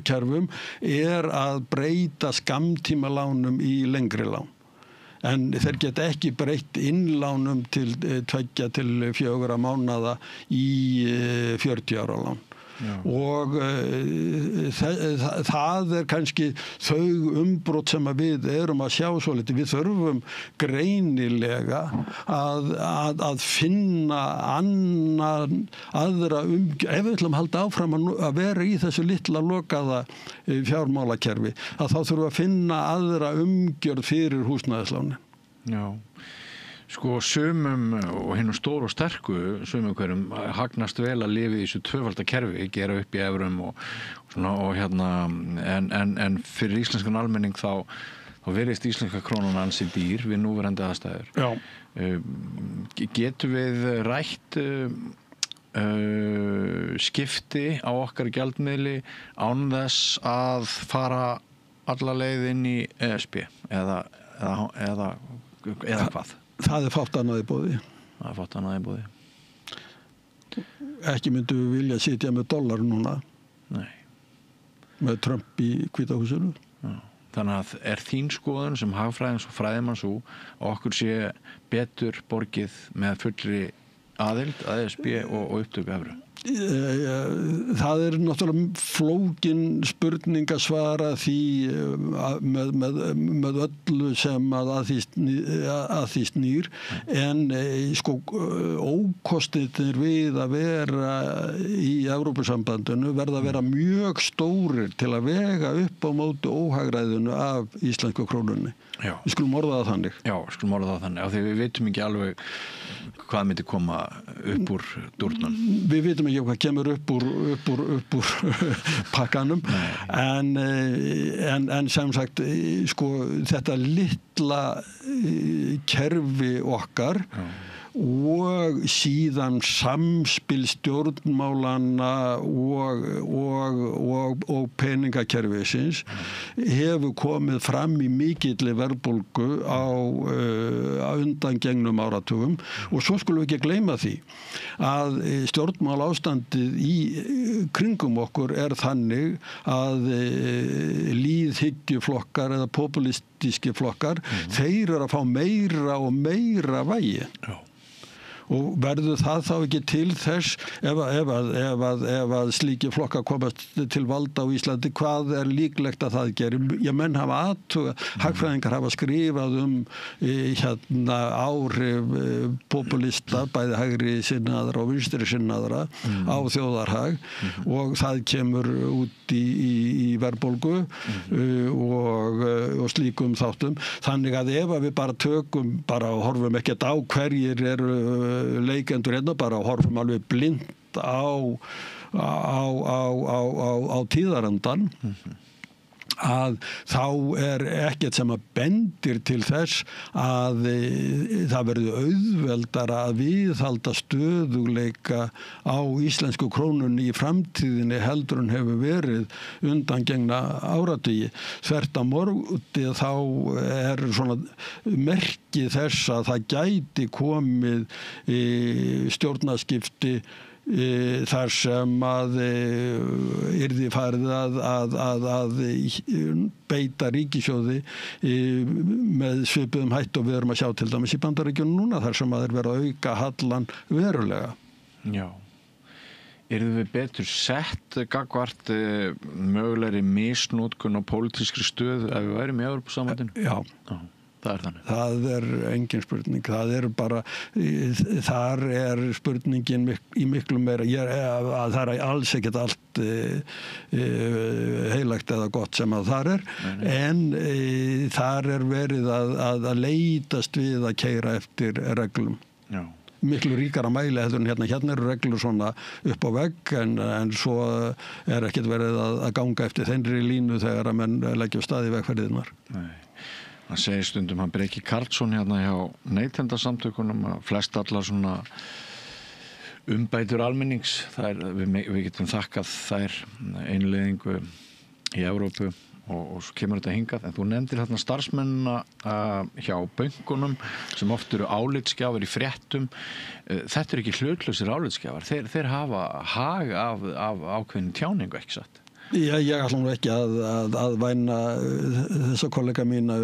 Speaker 2: kerfum er að breyta skammtímalánum í lengri lán. En þeir geta ekki breytt innlánum til 2 til 4 mánaða í 40 ára lán. Já. Og það er kannski þau umbrot sem við erum að sjá svolítið. Við þurfum greinilega að finna aðra ef við ætlum að halda áfram að vera í þessu litla lokaða fjármálakerfi, að þá þurfum að finna aðra umgjörð fyrir húsnæðislánin.
Speaker 1: Já. Sko sumum og hinnum stóru og sterku sumum hverjum hagnast vel að lifa í þessu tvöfalda kerfi, gera upp í evrum og svona og en fyrir íslenskan almenning þá verðist íslenska krónan ansi dýr við núverandi aðstæður.
Speaker 2: Já.
Speaker 1: Getum við rætt skipti á okkar gjaldmiðli án þess að fara alla leið inn í ESB eða hvað?
Speaker 2: Það er fátt annað í boði.
Speaker 1: Það er fátt annað í boði.
Speaker 2: Ekki myndu við vilja sitja með dollar núna.
Speaker 1: Nei.
Speaker 2: Með Trump í Hvíta húsinu.
Speaker 1: Já. Þannig að er þín skoðun sem hagfræðings og fræðimanns okkur sé betur borgið með fullri aðild að ESB og upptöku evru?
Speaker 2: Það er náttúrulega flókin spurning að svara því með öllu sem að því snýr, en sko ókostirnir við að vera í Evrópusambandinu verða að vera mjög stórir til að vega upp á móti óhagræðinu af íslensku krónunni.
Speaker 1: Já.
Speaker 2: Við skulum orða það þannig.
Speaker 1: Já, við skulum orða það þannig. Af því við vitum ekki alveg hvað myndi koma upp úr dúrnum. Við
Speaker 2: vitum ekki hvað kemur upp úr pakkanum, en sem sagt, sko, þetta litla kerfi okkar og síðan samspil stjórnmálanna og peningakerfisins hefur komið fram í mikilli verðbólgu á undangengnum áratugum, og svo skulum við ekki gleyma því að stjórnmálaástandið í kringum okkur er þannig að lýðhyggjuflokkar eða populistíski flokkar, þeir eru að fá meira og meira vægi. Já. Og verður það þá ekki til þess ef að slíki flokkar komast til valda á Íslandi, hvað er líklegt að það gerir? Menn hafa hagfræðingar hafa skrifað áhrif populista, bæði hægri sinnaðra og vinstri sinnaðra á þjóðarhag, og það kemur út í verðbólgu og slíkum þáttum. Þannig að ef við bara horfum ekkert á hverjir eru leikendur hérna, bara horfum alveg blind á tíðarandan, að þá er ekkert sem að bendir til þess að það verði auðveldara að viðhalda stöðugleika á íslensku krónunni í framtíðinni heldur en hefur verið undangengna áratugi. Þvert á móti þá er svona merki þess að það gæti komið stjórnarskipti þar sem að yrði farið að beita ríkissjóði með svipuðum hætti og við erum að sjá til dæmis í Bandaríkjunum núna þar sem að þeir vera að auka hallan verulega.
Speaker 1: Já. Yrðu við betur sett gagnvart mögulegri misnotkun og pólitískri stöð ef við værum í Evrópusambandinu?
Speaker 2: Já.
Speaker 1: Það er þannig.
Speaker 2: Það er engin spurning. Það er bara, þar er spurningin í miklu meira, að það er alls ekkert allt heilagt eða gott sem að þar er, en þar er verið að leitast við að keyra eftir reglum. Já. Miklu ríkara mæli heldur en hérna eru reglur svona upp á vegg en svo er ekkert verið að ganga eftir þennri línu þegar að menn leggja stað í vegferðirnar. Nei.
Speaker 1: Það segir stundum hann Breki Karlsson hérna hjá Neytendasamtökunum að flest allar svona umbætur almennings, við getum þakkað þær einleiðingu í Evrópu og svo kemur þetta hingað. En þú nefndir hérna starfsmennina hjá bönkunum sem oft eru álitsgjafar í fréttum. Þetta ekki hlutlausir álitsgjafar. Þeir hafa hag af ákveðin tjáningu, ekki satt?
Speaker 2: Já, ég ætla nú ekki að væna þessa kollega mína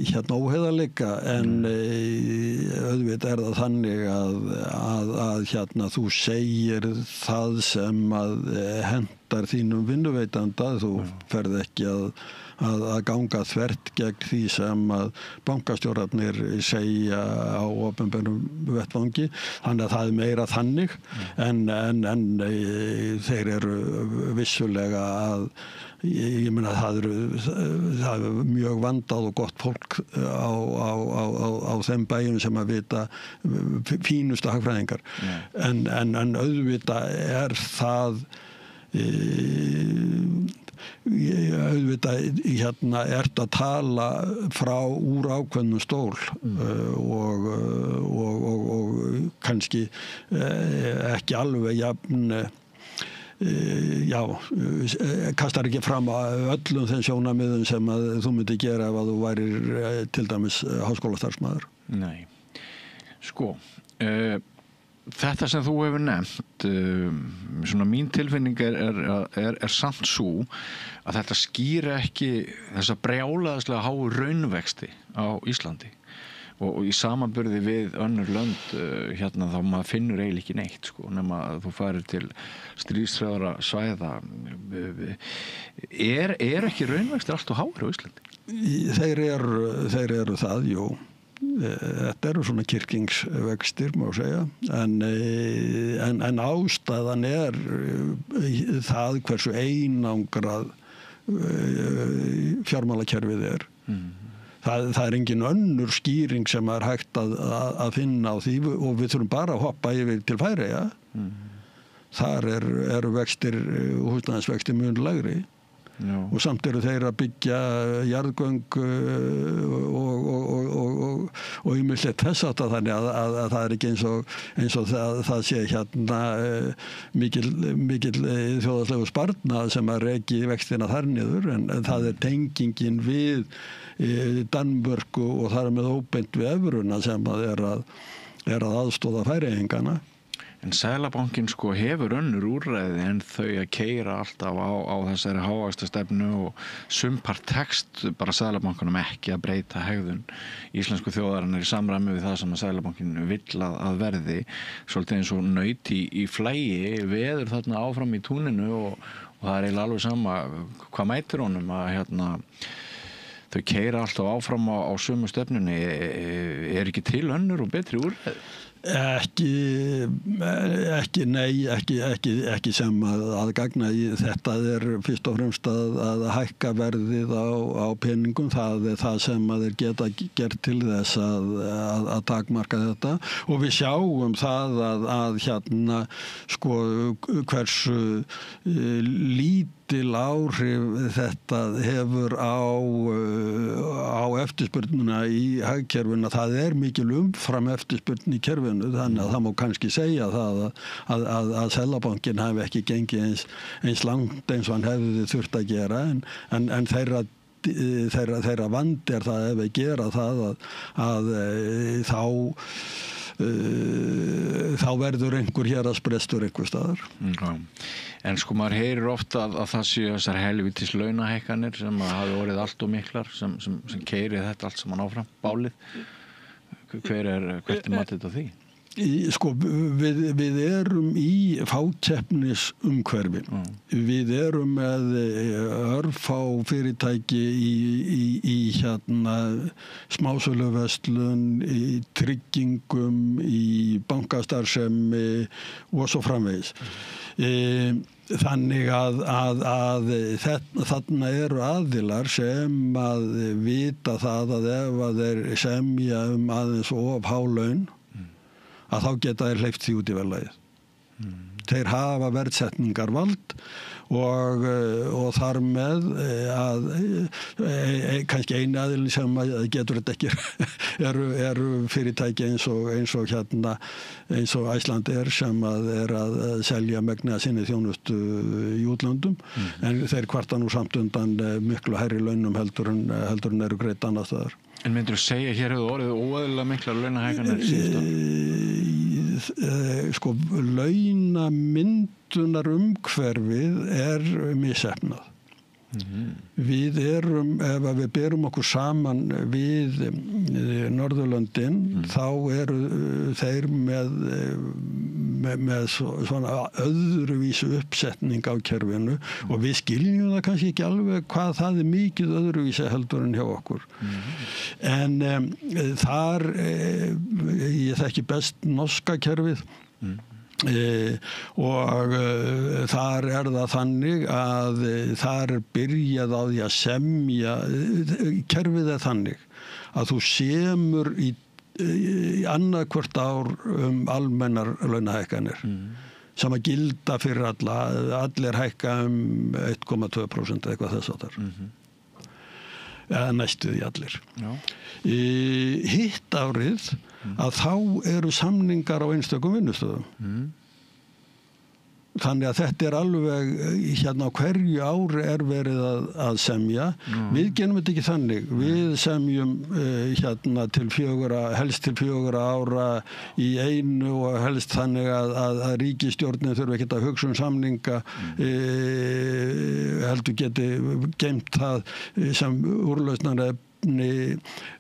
Speaker 2: hérna óheiðarleika en auðvitað það þannig að hérna þú segir það sem að hentar þínum vinnuveitanda, þú ferð ekki að ganga þvert gegn því sem að bankastjórarnir segja á opinberum vettvangi, þannig að það er meira þannig en þeir eru vissulega að ég meina það er mjög vandað og gott fólk á þeim bæjum sem að vita fínustu hagfræðingar en auðvitað er það auðvitað hérna ert að tala frá úr ákveðnum stól og kannski ekki alveg jafn kastar ekki fram öllum þeim sjónarmiðum sem að þú myndir gera ef að þú værir til dæmis háskólastarfsmaður.
Speaker 1: Nei, sko þetta sem þú hefur nefnt svona mín tilfinning er samt svo að þetta skýri ekki þessa brjálæðislega háu raunvexti á Íslandi og í samanburði við önnur lönd hérna þá maður finnur eiginlega ekki neitt sko, nema að þú farir til stríðshrjáðra svæða er ekki raunvextir allt og háir á Íslandi?
Speaker 2: Þeir eru það, jú. Þetta eru svona kyrkingsvextir má segja en ástæðan er það hversu einangrað fjármálakerfið er. Það er engin önnur skýring sem er hægt að finna á því og við þurfum bara að hoppa yfir til Færeyja. Þar eru vextir, húsnæðisvextir mjög lægri. Já. Og samt eru þeir að byggja jarðgöng og ýmislegt þess aftur þannig að það er ekki eins og það sé hérna mikil þjóðarslegu sparnað sem að reki vextina þar niður en það er tengingin við Danmörku og þar með óbeint við evruna sem að er að aðstoða Færeyingana.
Speaker 1: En Seðlabankinn sko hefur önnur úrræði en þau að keyra alltaf á þessari hávaxtastefnu og sumpart tekst bara Seðlabankanum ekki að breyta hegðun íslensku þjóðarinnar í samræmi við það sem að Seðlabankinn vill að verði svolítið eins og naut í flægi veður þarna áfram í túninu og það er eiginlega alveg sama hvað mætir honum að hérna þau keyra alltaf áfram á sömu stefnunni er ekki til önnur og betri úrræði?
Speaker 2: Ekki sem að gagna í þetta er fyrst og fremst að hækka verðið á peningum, það er það sem að þeir geta gert til þess að takmarka þetta og við sjáum það að hérna sko hversu lítil áhrif þetta hefur á eftirspurnina í hagkerfinu, það er mikil umfram eftirspurn í kerfinu þannig að það má kannski segja það að Seðlabankinn hafi ekki gengið eins langt eins og hann hefði þurft að gera en þeirra vandi er það ef við gera það að þá þá verður einhver héraðsbrestur einhver staðar.
Speaker 1: En sko maður heyrir ofta að það séu þessar helvítis launahækkanir sem hafi orðið allt og miklar sem keyri þetta allt saman áfram, bálið. Hvert er matið þetta því?
Speaker 2: Sko, við erum í fákeppnisumhverfi. Við erum með örfá fyrirtæki í smásöluverslun, í tryggingum, í bankastarfsemi og svo framvegis. Þannig að þarna eru aðilar sem að vita það að ef að þeir semja aðeins of há laun, að þá geta þeir hleypt því út í verðlagið. Þeir hafa verðsetningarvald og þar með að kannski eini aðilin sem getur þetta ekki eru fyrirtæki eins og Iceland sem er að selja megna sinni þjónustu í útlöndum, en þeir kvarta nú samt undan miklu hærri launum heldur en eru greitt annars staðar.
Speaker 1: En myndirðu segja hér hefur orðið óeðlilega miklar launahækkanir síðustu?
Speaker 2: Sko, launamyndunar umhverfið er misheppnað. Við erum, ef við berum okkur saman við Norðurlöndin, þá eru þeir með svona öðruvísu uppsetning á kerfinu og við skiljum það kannski ekki alveg hvað það er mikið öðruvísi heldur en hjá okkur. En þar, ég þekki best norska kerfið, og þar er það þannig að þar er byrjað á því að semja, kerfið er þannig að þú semur í annað hvort ár almennar launahækkanir sem að gilda fyrir allir hækka 1,2% eitthvað þess að þar. Eða næstu því allir. Hitt árið að þá eru samningar á einstökum vinnustöðum. Þannig að þetta er alveg á hverju ári er verið að semja. Við gerum þetta ekki þannig. Við semjum helst til 4 ára í einu og helst þannig að ríkisstjórnin þurfi ekki að hugsa samninga, heldur geti geymt það sem úrlausnarefni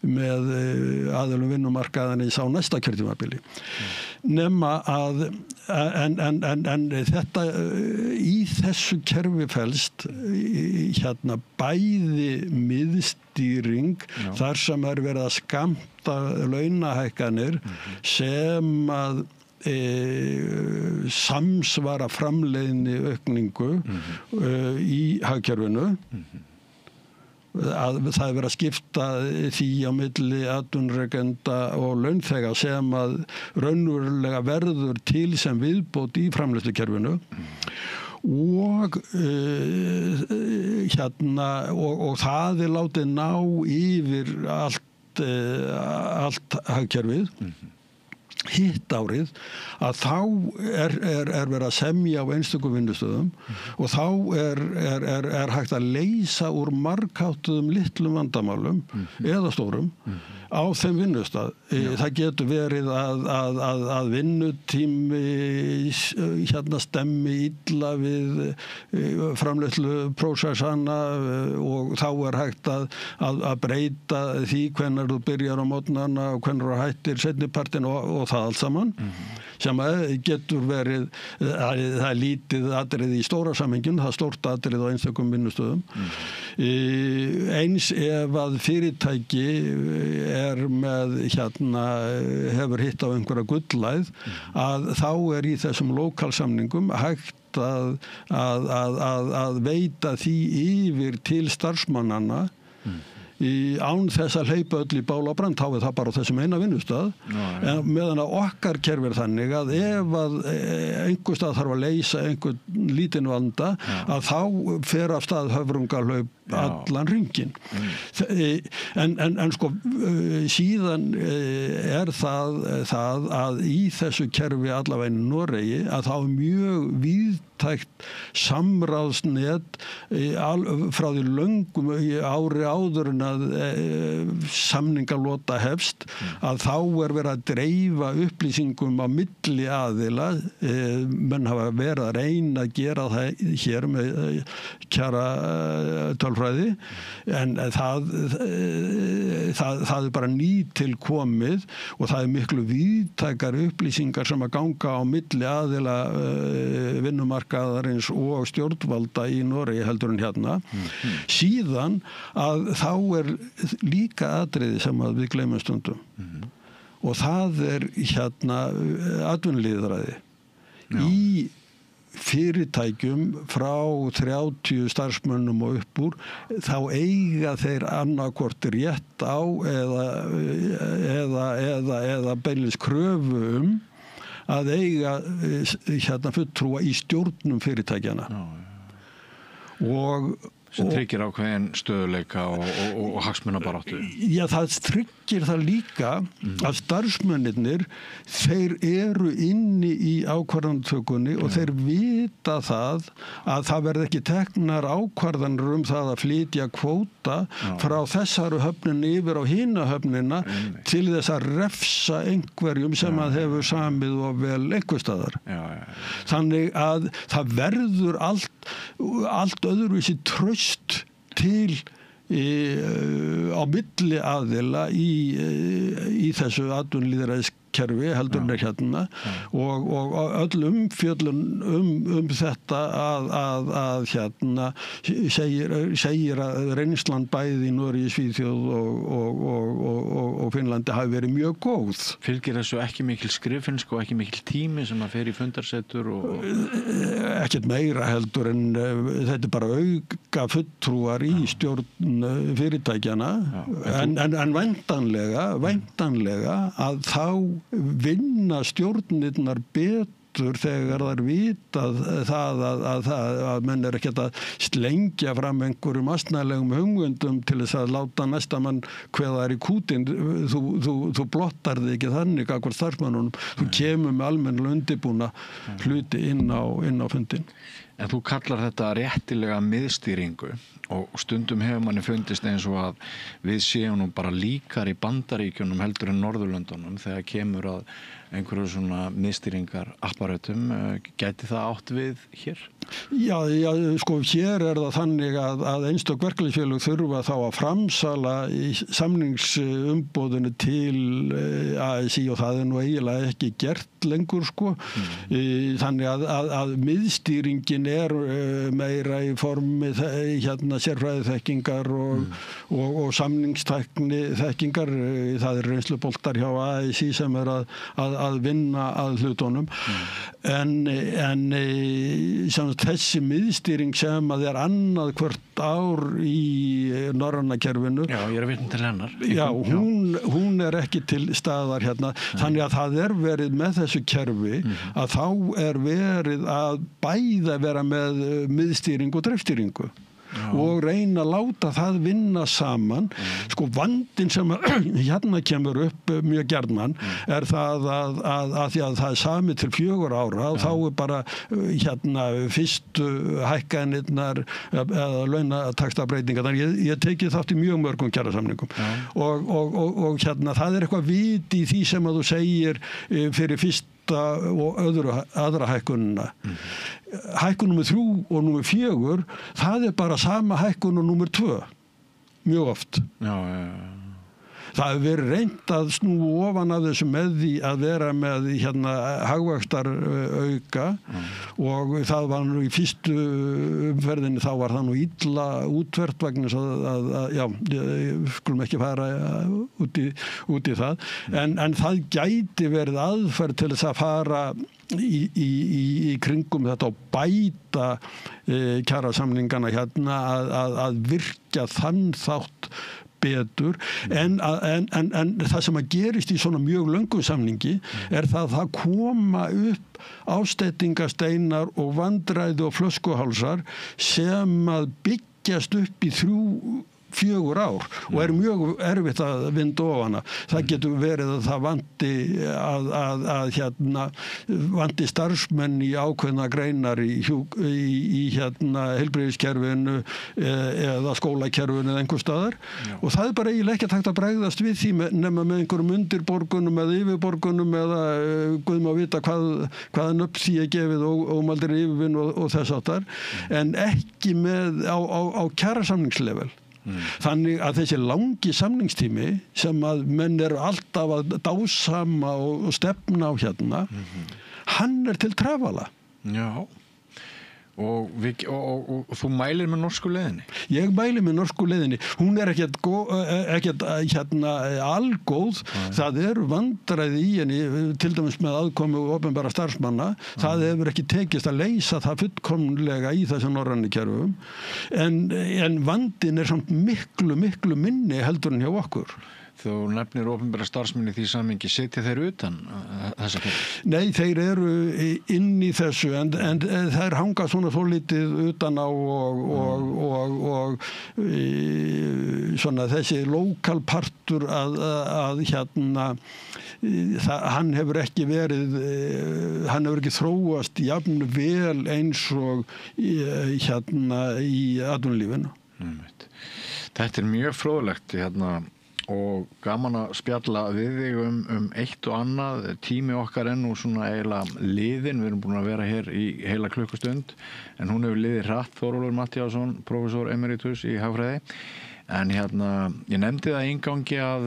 Speaker 2: með aðilum vinnumarkaðarins á næsta kjörtímabili. Nema að en þetta í þessu kerfi felst bæði miðstýring þar sem er verið að skammta launahækkanir sem að samsvara framleiðni aukningu í hagkerfinu. Að það er verið að skipta því á milli atvinnurekenda og launþega sem að raunverulega verður til sem viðbót í framleiðslukerfinu og og það er látið ná yfir allt hagkerfið. Hitt árið að þá er verið að semja á einstökum vinnustöðum og þá er hægt að leysa úr margháttuðum litlum vandamálum eða stórum á þeim vinnustað. Það getur verið að vinnutími stemmi illa við framleiðsluprósessana og þá er hægt að breyta því hvenær þú byrjar á morgnana og hvenær þú hættir seinnipartinn og það allt saman sem getur verið það er lítið atriði í stóra samhenginu, það er stórt atriði á einstökum vinnustöðum. Eins ef að fyrirtæki er með hefur hitt á einhverja gullæð að þá er í þessum lókalsamningum hægt að veita því yfir til starfsmannanna án þess að hleypa öll í bál og brand, þá er það bara á þessum eina vinnustað. En meðan að okkar kerfi er þannig að ef að einhver stað þarf að leysa einhvern lítinn vanda að þá fer af stað höfrungahlaup allan hringinn. En sko síðan það að í þessu kerfi allavega í Noregi að þá mjög víðtækt samráðsnet frá því löngum ári áður en að samningalota hefst að þá verið að dreifa upplýsingum á milli aðila. Menn hafa verið að reyna að gera það hér með kjara tölfræði en það er bara nýtilkomið og það er miklu víðtækar upplýsingar sem að ganga á milli aðila vinnumarkaðarins og stjórnvalda í Noregi heldur en hérna. Síðan að þá er líka atriði sem að við gleymum stundum og það er hérna atvinnulýðræði. Í fyrirtækjum frá 30 starfsmönnum og upp úr þá eiga þeir annarkvort rétt á eða beinlínis kröfu að eiga hérna fulltrúa í stjórnum fyrirtækjana. Og
Speaker 1: sem tryggir ákveðin stöðuleika og hagsmunabaráttu.
Speaker 2: Já, það tryggir það líka að starfsmennirnir, þeir eru inni í ákvarðanatökunni og þeir vita það að það verði ekki teknar ákvarðanir það að flytja kvóta frá þessari höfninni yfir á hina höfnina til þess að refsa einhverjum sem að hefur samið og vel einhverstaðar. Þannig að það verður allt öðruvísi traust til á milli aðila í þessu atvinnulýðræðiskerfi heldur en hérna og öll umfjöllun þetta að hérna segir að reynslan bæði í Noregi, Svíþjóð og Finnlandi hafi verið mjög góð.
Speaker 1: Fylgir þessu ekki mikil skriffinnska og ekki mikil tími sem að fer í fundarsetur
Speaker 2: ekkert meira heldur en þetta er bara auka fulltrúar í stjórn fyrirtækjana en væntanlega að þá vinna stjórnirnar betur þegar þær vitað að menn er ekkert að slengja fram einhverjum astnalegum hugmyndum til þess að láta næsta mann hveða er í kútin. Þú blottar þig ekki þannig gagnvart starfsmönnunum. Þú kemur með almennilega undirbúna hluti inn á fundin.
Speaker 1: En þú kallar þetta réttilega miðstýringu og stundum hefur manni fundist eins og að við séum nú bara líkar í Bandaríkjunum heldur en Norðurlöndunum þegar kemur að einhverju svona miðstýringar apparátum. Gæti það átt við hér?
Speaker 2: Já, sko hér er það þannig að einstök verkalýðsfélög þurfa þá að framsala í samningsumboðinu til ASÍ og það er nú eiginlega ekki gert lengur sko. Þannig að miðstýringin er meira í formi hérna sérfræðiþekkingar og samningstækni þekkingar. Það er reynsluboltar hjá ASÍ sem er að vinna að hlutunum en þessi miðstýring sem að er annað hvert ár í norræna kerfinu.
Speaker 1: Já, ég er að vitna til hennar.
Speaker 2: Já, hún er ekki til staðar hérna. Þannig að það er verið með þessu kerfi að þá er verið að bæða vera með miðstýringu og dreifstýringu. Og reyna að láta það vinna saman. Sko vandinn sem hérna kemur upp mjög gjarnan er það að því að það er samið til 4 ára og þá er bara hérna fyrstu hækkanirnar eða launataxtabreytingar. Ég tekið þátt í mjög mörgum kjarasamningum og hérna það er eitthvað vit í því sem að þú segir fyrir fyrsta og aðra hækkunina. Hækkun númer 3 og númer 4, það er bara sama hækkun og númer 2. Mjög oft. Það hefur verið reynt að snúa ofan af þessu með því að vera með hérna hagvaxtar auka og það var nú í fyrstu umferðinni þá var það nú illa útfært vegna skulum ekki fara út í það en það gæti verið aðferð til þess að fara í kringum þetta og bæta kjarasamningana hérna að virkja þann þátt betur en það sem að gerist í svona mjög löngum samningi er það koma upp ásteytingasteinar og vandræði og flöskuhálsar sem að byggja leggjast upp í 3-4 ár og mjög erfitt að vinda ofan það. Það getur verið að það vanti starfsmenn í ákveðna greinar í heilbrigðiskerfinu eða skólakerfinu eða einhver staðar og það bara eiginlega ekki hægt að bregðast við því nema með einhverjum undirborgunum eða yfirborgunum eða guðum að vita hvaða nöfn því er gefið og maldir yfirvinn og þess áttar en ekki með á kjarasamningslevel. Þannig að þessi langi samningstími sem að menn eru alltaf að dásama og stefna á hann til trafala.
Speaker 1: Já. Og þú mælir með norsku leiðinni?
Speaker 2: Ég mæli með norsku leiðinni. Hún er ekkert algóð. Það eru vandræði í henni, til dæmis með aðkomu opinberra starfsmanna. Það hefur ekki tekist að leysa það fullkomlega í þessum norrænu kerfum. En vandinn er samt miklu minni heldur en hjá okkur.
Speaker 1: Þú nefnir opinberra starfsmenn í því samhengi, sitja þeir utan þessa kerfi?
Speaker 2: Nei, þeir eru inn í þessu en þeir hanga svona svolítið utan á og svona þessi lokalpartur að hann hefur ekki þróast jafn vel eins og í atvinnulífinu.
Speaker 1: Þetta er mjög fróðlegt og gaman að spjalla við þig um eitt og annað. Tími okkar nú svona eiginlega liðin, við erum búin að vera hér í heila klukkustund en hún hefur liðið hratt. Þórólfur Matthíasson, prófessor emeritus í hagfræði en ég nefndi það inngangi að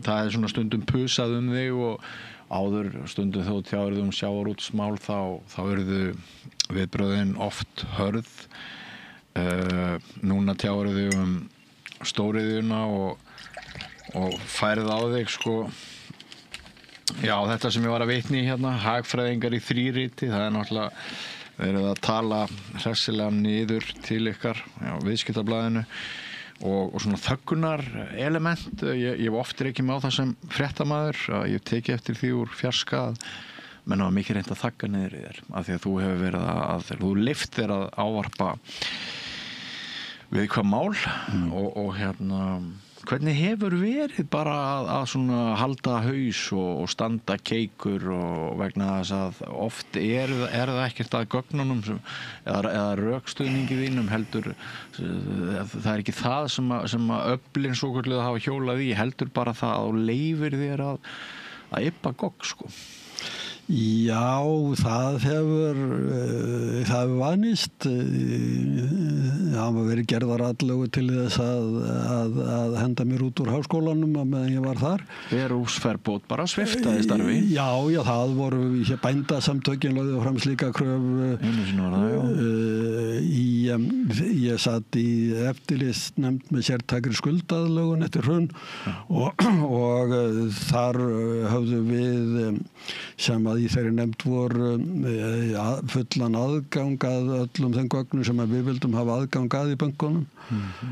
Speaker 1: það er svona stundum pusað þig og áður stundum þó tjáirðu sjávarútvegsmál þá urðu viðbrögðin oft hörð. Núna tjáirðu stóriðjuna og færið á þig já, þetta sem ég var að vitni í hagfræðingar í þríriti, það er náttúrulega verið að tala hressilega niður til ykkar viðskiptablaðinu og svona þöggunar element, ég hef oft rekið mig á það sem fréttamaður að ég teki eftir því úr fjarska að menn hafa mikið reynt að þagga niður í þér af því að þú hefur verið þú leyft þér að ávarpa viðkvæm mál og hvernig hefur verið bara að svona halda haus og standa keikur og vegna þess að oft er það ekkert að gögnunum eða rökstuðningi þínum heldur það er ekki það sem að öflin svokölluð hafa hjólað í heldur bara það að þú leyfir þér að yppa gogg
Speaker 2: Já, það hefur vanist það hafa verið gerðar atlögu til þess að henda mér út úr háskólanum meðan ég var þar.
Speaker 1: Berufsverbot bara sviftaði starfi?
Speaker 2: Já, það voru bændasamtökin lögðu fram slíka kröfu. Ég satt í eftirlitsnefnd með sértækri skuldaðlögun eftir hrun og þar höfðu við sem að í þeirri nefnd voru fullan aðgang að öllum þeim gögnum sem við vildum hafa aðgang að í bönkunum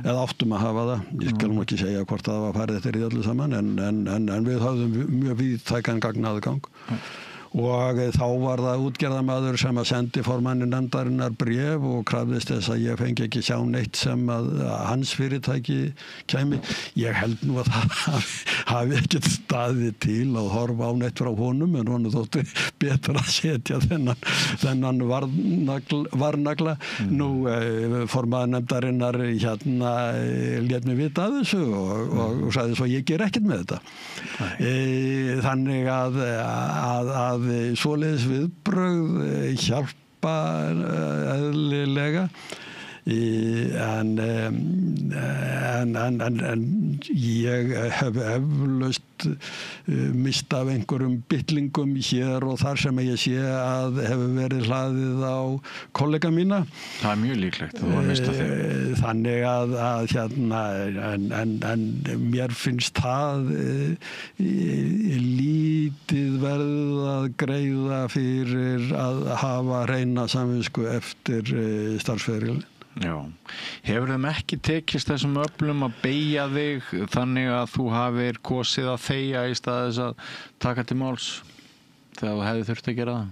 Speaker 2: eða áttum að hafa það. Ég skal nú ekki segja hvort það var farið eftir í öllu saman en við höfðum mjög víðtækan gagnaðgang og þá var það útgerðarmaður sem að sendi formanni nefndarinnar bréf og krafðist þess að ég fengi ekki sjá neitt sem að hans fyrirtæki kæmi. Ég held nú að það hafi ekkert staðið til að horfa á neitt frá honum en honum þótti betur að setja þennan varnagla. Nú formaður nefndarinnar lét mig vita að þessu og sagði svo ég ger ekkert með þetta. Þannig að svoleiðis viðbrögð hjálpa eðlilega en ég hef eflaust mist af einhverjum bittlingum hér og þar sem ég sé að hefur verið hlaðið á kollega mína. Það
Speaker 1: er mjög líklegt að þú var mista þig.
Speaker 2: Þannig að en mér finnst það lítið verð að greiða fyrir að hafa hreina samvisku eftir starfsferilinn.
Speaker 1: Já. Hefur þeim ekki tekist þessum öflum að beygja þig þannig að þú hafir kosið að þegja í stað þess að taka til máls þegar þú hefði þurft að gera það?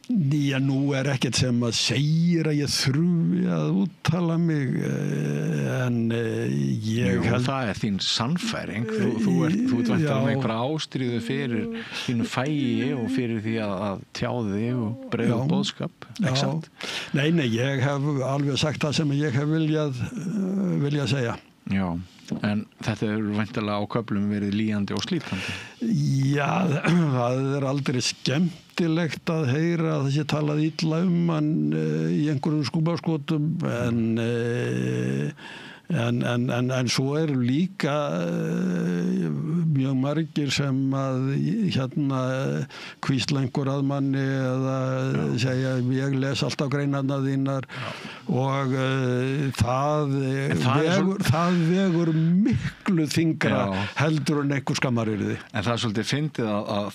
Speaker 2: Já, nú ekkert sem að segir að ég þurfi að úttala mig en ég held...
Speaker 1: Það þín sannfæring, þú ert væntanlega með einhverja ástríðu fyrir þínu fæi og fyrir því að tjáði og breiða boðskap, ekki sant?
Speaker 2: Nei, ég hef alveg sagt það sem ég hef viljað segja.
Speaker 1: Já, en þetta væntanlega á köflum verið lýjandi og slítandi.
Speaker 2: Já, það aldrei skemmtilegt að heyra að það sé talað illa hann í einhverjum skúmaskotum en svo eru líka mjög margir sem að hvísla einhver að manni eða segja ég les alltaf greinarnar þínar og það vegur miklu þyngra heldur en einhver skammaryrði.
Speaker 1: En það svolítið fyndið að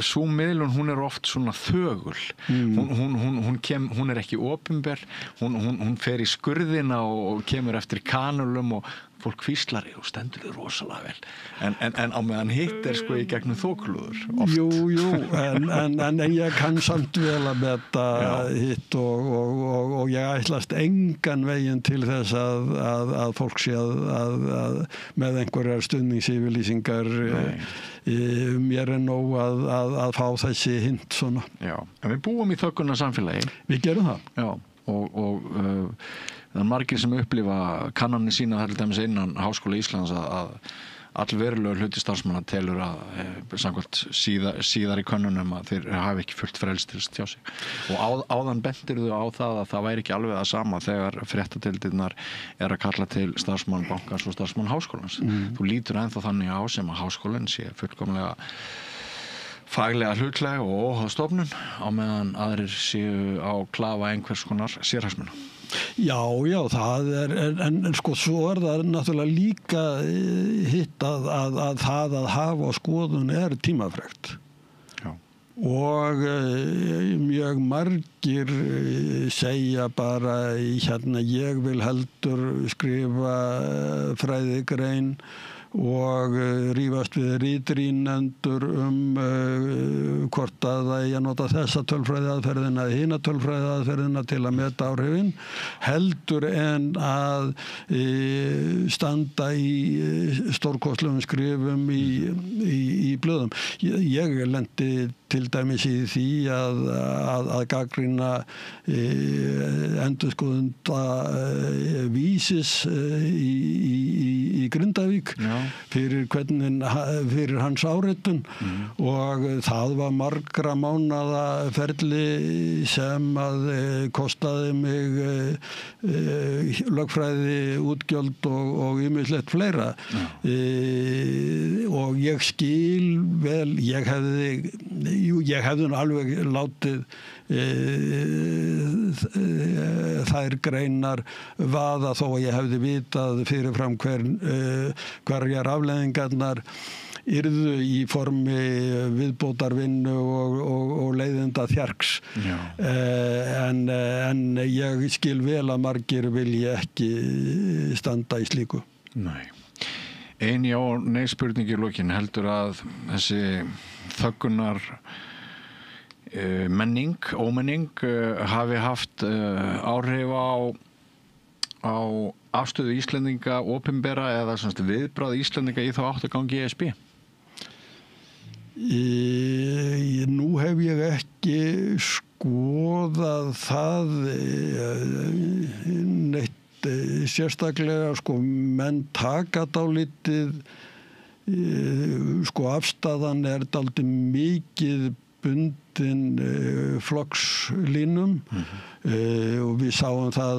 Speaker 1: sú miðlun hún oft svona þögul. Hún ekki opinber, hún fer í skurðina og kemur eftir kanulum og fólk hvíslar og stendur þau rosalega vel. En á meðan hitt sko í gegnum þokulúður oft.
Speaker 2: Jú, en ég kann samt vel að meta hitt og ég ætlast engan veginn til þess að fólk sé að með einhverjar stuðningsyfirlýsingar mér nóg að fá þessi hint svona. Já,
Speaker 1: en við búum í þöggunna samfélagi.
Speaker 2: Við gerum það.
Speaker 1: Já, og það margir sem upplifa kannanir sína þar til dæmis innan Háskóla Íslands að allverulegur hluti starfsmanna telur að samkvæmt síðar í könnunum að þeir hafi ekki fullt frelsi til að tjá sig. Og áðan bendirðu á það að það væri ekki alveg það sama þegar fréttadeildirnar að kalla til starfsmann bankans og starfsmann háskólans. Þú lítur ennþá þannig á sem að háskólinn sé fullkomlega faglega hlutlæg og óháð stofnun á meðan aðrir séu á klafa einhvers konar sérhagsmuna.
Speaker 2: Já, það en sko svo það náttúrulega líka hitt að það að hafa skoðun tímafrekt.
Speaker 1: Já.
Speaker 2: Og mjög margir segja bara ég vil heldur skrifa fræðigrein og rífast við ritrýnendur hvort að það nota þessa tölfræðiaðferðina eða hina tölfræðiaðferðina til að meta áhrifin heldur en að standa í stórkostlegum skrifum í blöðum. Ég lendi til dæmis í því að gagnrýna endurskoðanda Vísis í Grindavík fyrir hans áritun og það var margra mánaða ferli sem að kostaði mig lögfræði útgjöld og ýmislegt fleira og ég skil vel ég hefði alveg látið þær greinar vaða þó að ég hefði vitað fyrirfram hverjar afleiðingarnar yrðu í formi viðbótarvinnu og leiðinda þjarks. En ég skil vel að margir vilji ekki standa í slíku.
Speaker 1: Nei. Ein já og nei spurning í lokin heldur að þessi þöggunar ómenning hafi haft áhrif á afstöðu Íslendinga opinbera eða viðbragð Íslendinga í þá átt að gangi ESB?
Speaker 2: Nú hef ég ekki skoðað það neitt sérstaklega menn taka dálítið afstaðan dálítið mikið bundin flokkslínum og við sáum það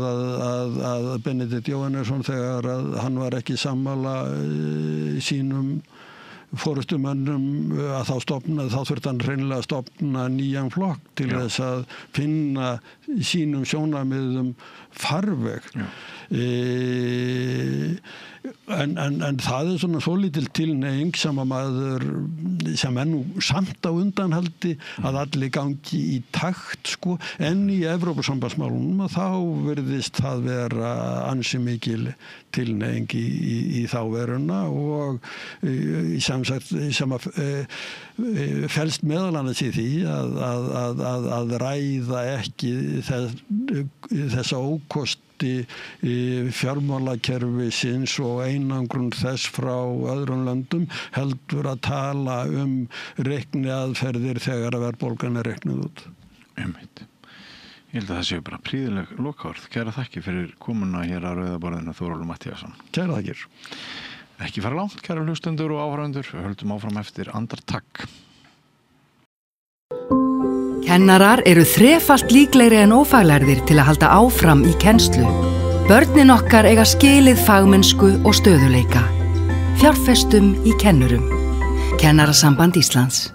Speaker 2: að Benedikt Jóhannesson þegar hann var ekki sammála sínum forystumönnum að þá þurfti hann hreinlega að stofna nýjan flokk til þess að finna sínum sjónarmiðum farveg. En það svona svolítil tilhneiging sem nú samt á undanhaldi að allir gangi í takt en í Evrópusambandsmálunum þá virðist það vera ansi mikil tilhneiging í þá veruna og sem sem felst meðal annars í því að ræða ekki þessa ókosti fjármálakerfisins og einangrun þess frá öðrum löndum, heldur að tala reikniaðferðir þegar að verðbólgan reiknuð út.
Speaker 1: Einmitt. Ég held að það séu bara prýðileg lokaorð. Kæra þakki fyrir komuna hér á Rauða borðinu, Þórólfur Matthíasson.
Speaker 2: Kæra þakkir.
Speaker 1: Ekki fara langt, kæra hlustendur og áhorfendur. Við höldum áfram eftir andartak.
Speaker 3: Kennarar eru þrefalt líklegri en ófaglærðir til að halda áfram í kennslu. Börnin okkar eiga skilið fagmennsku og stöðuleika. Fjárfestum í kennurum. Kennarasamband Íslands.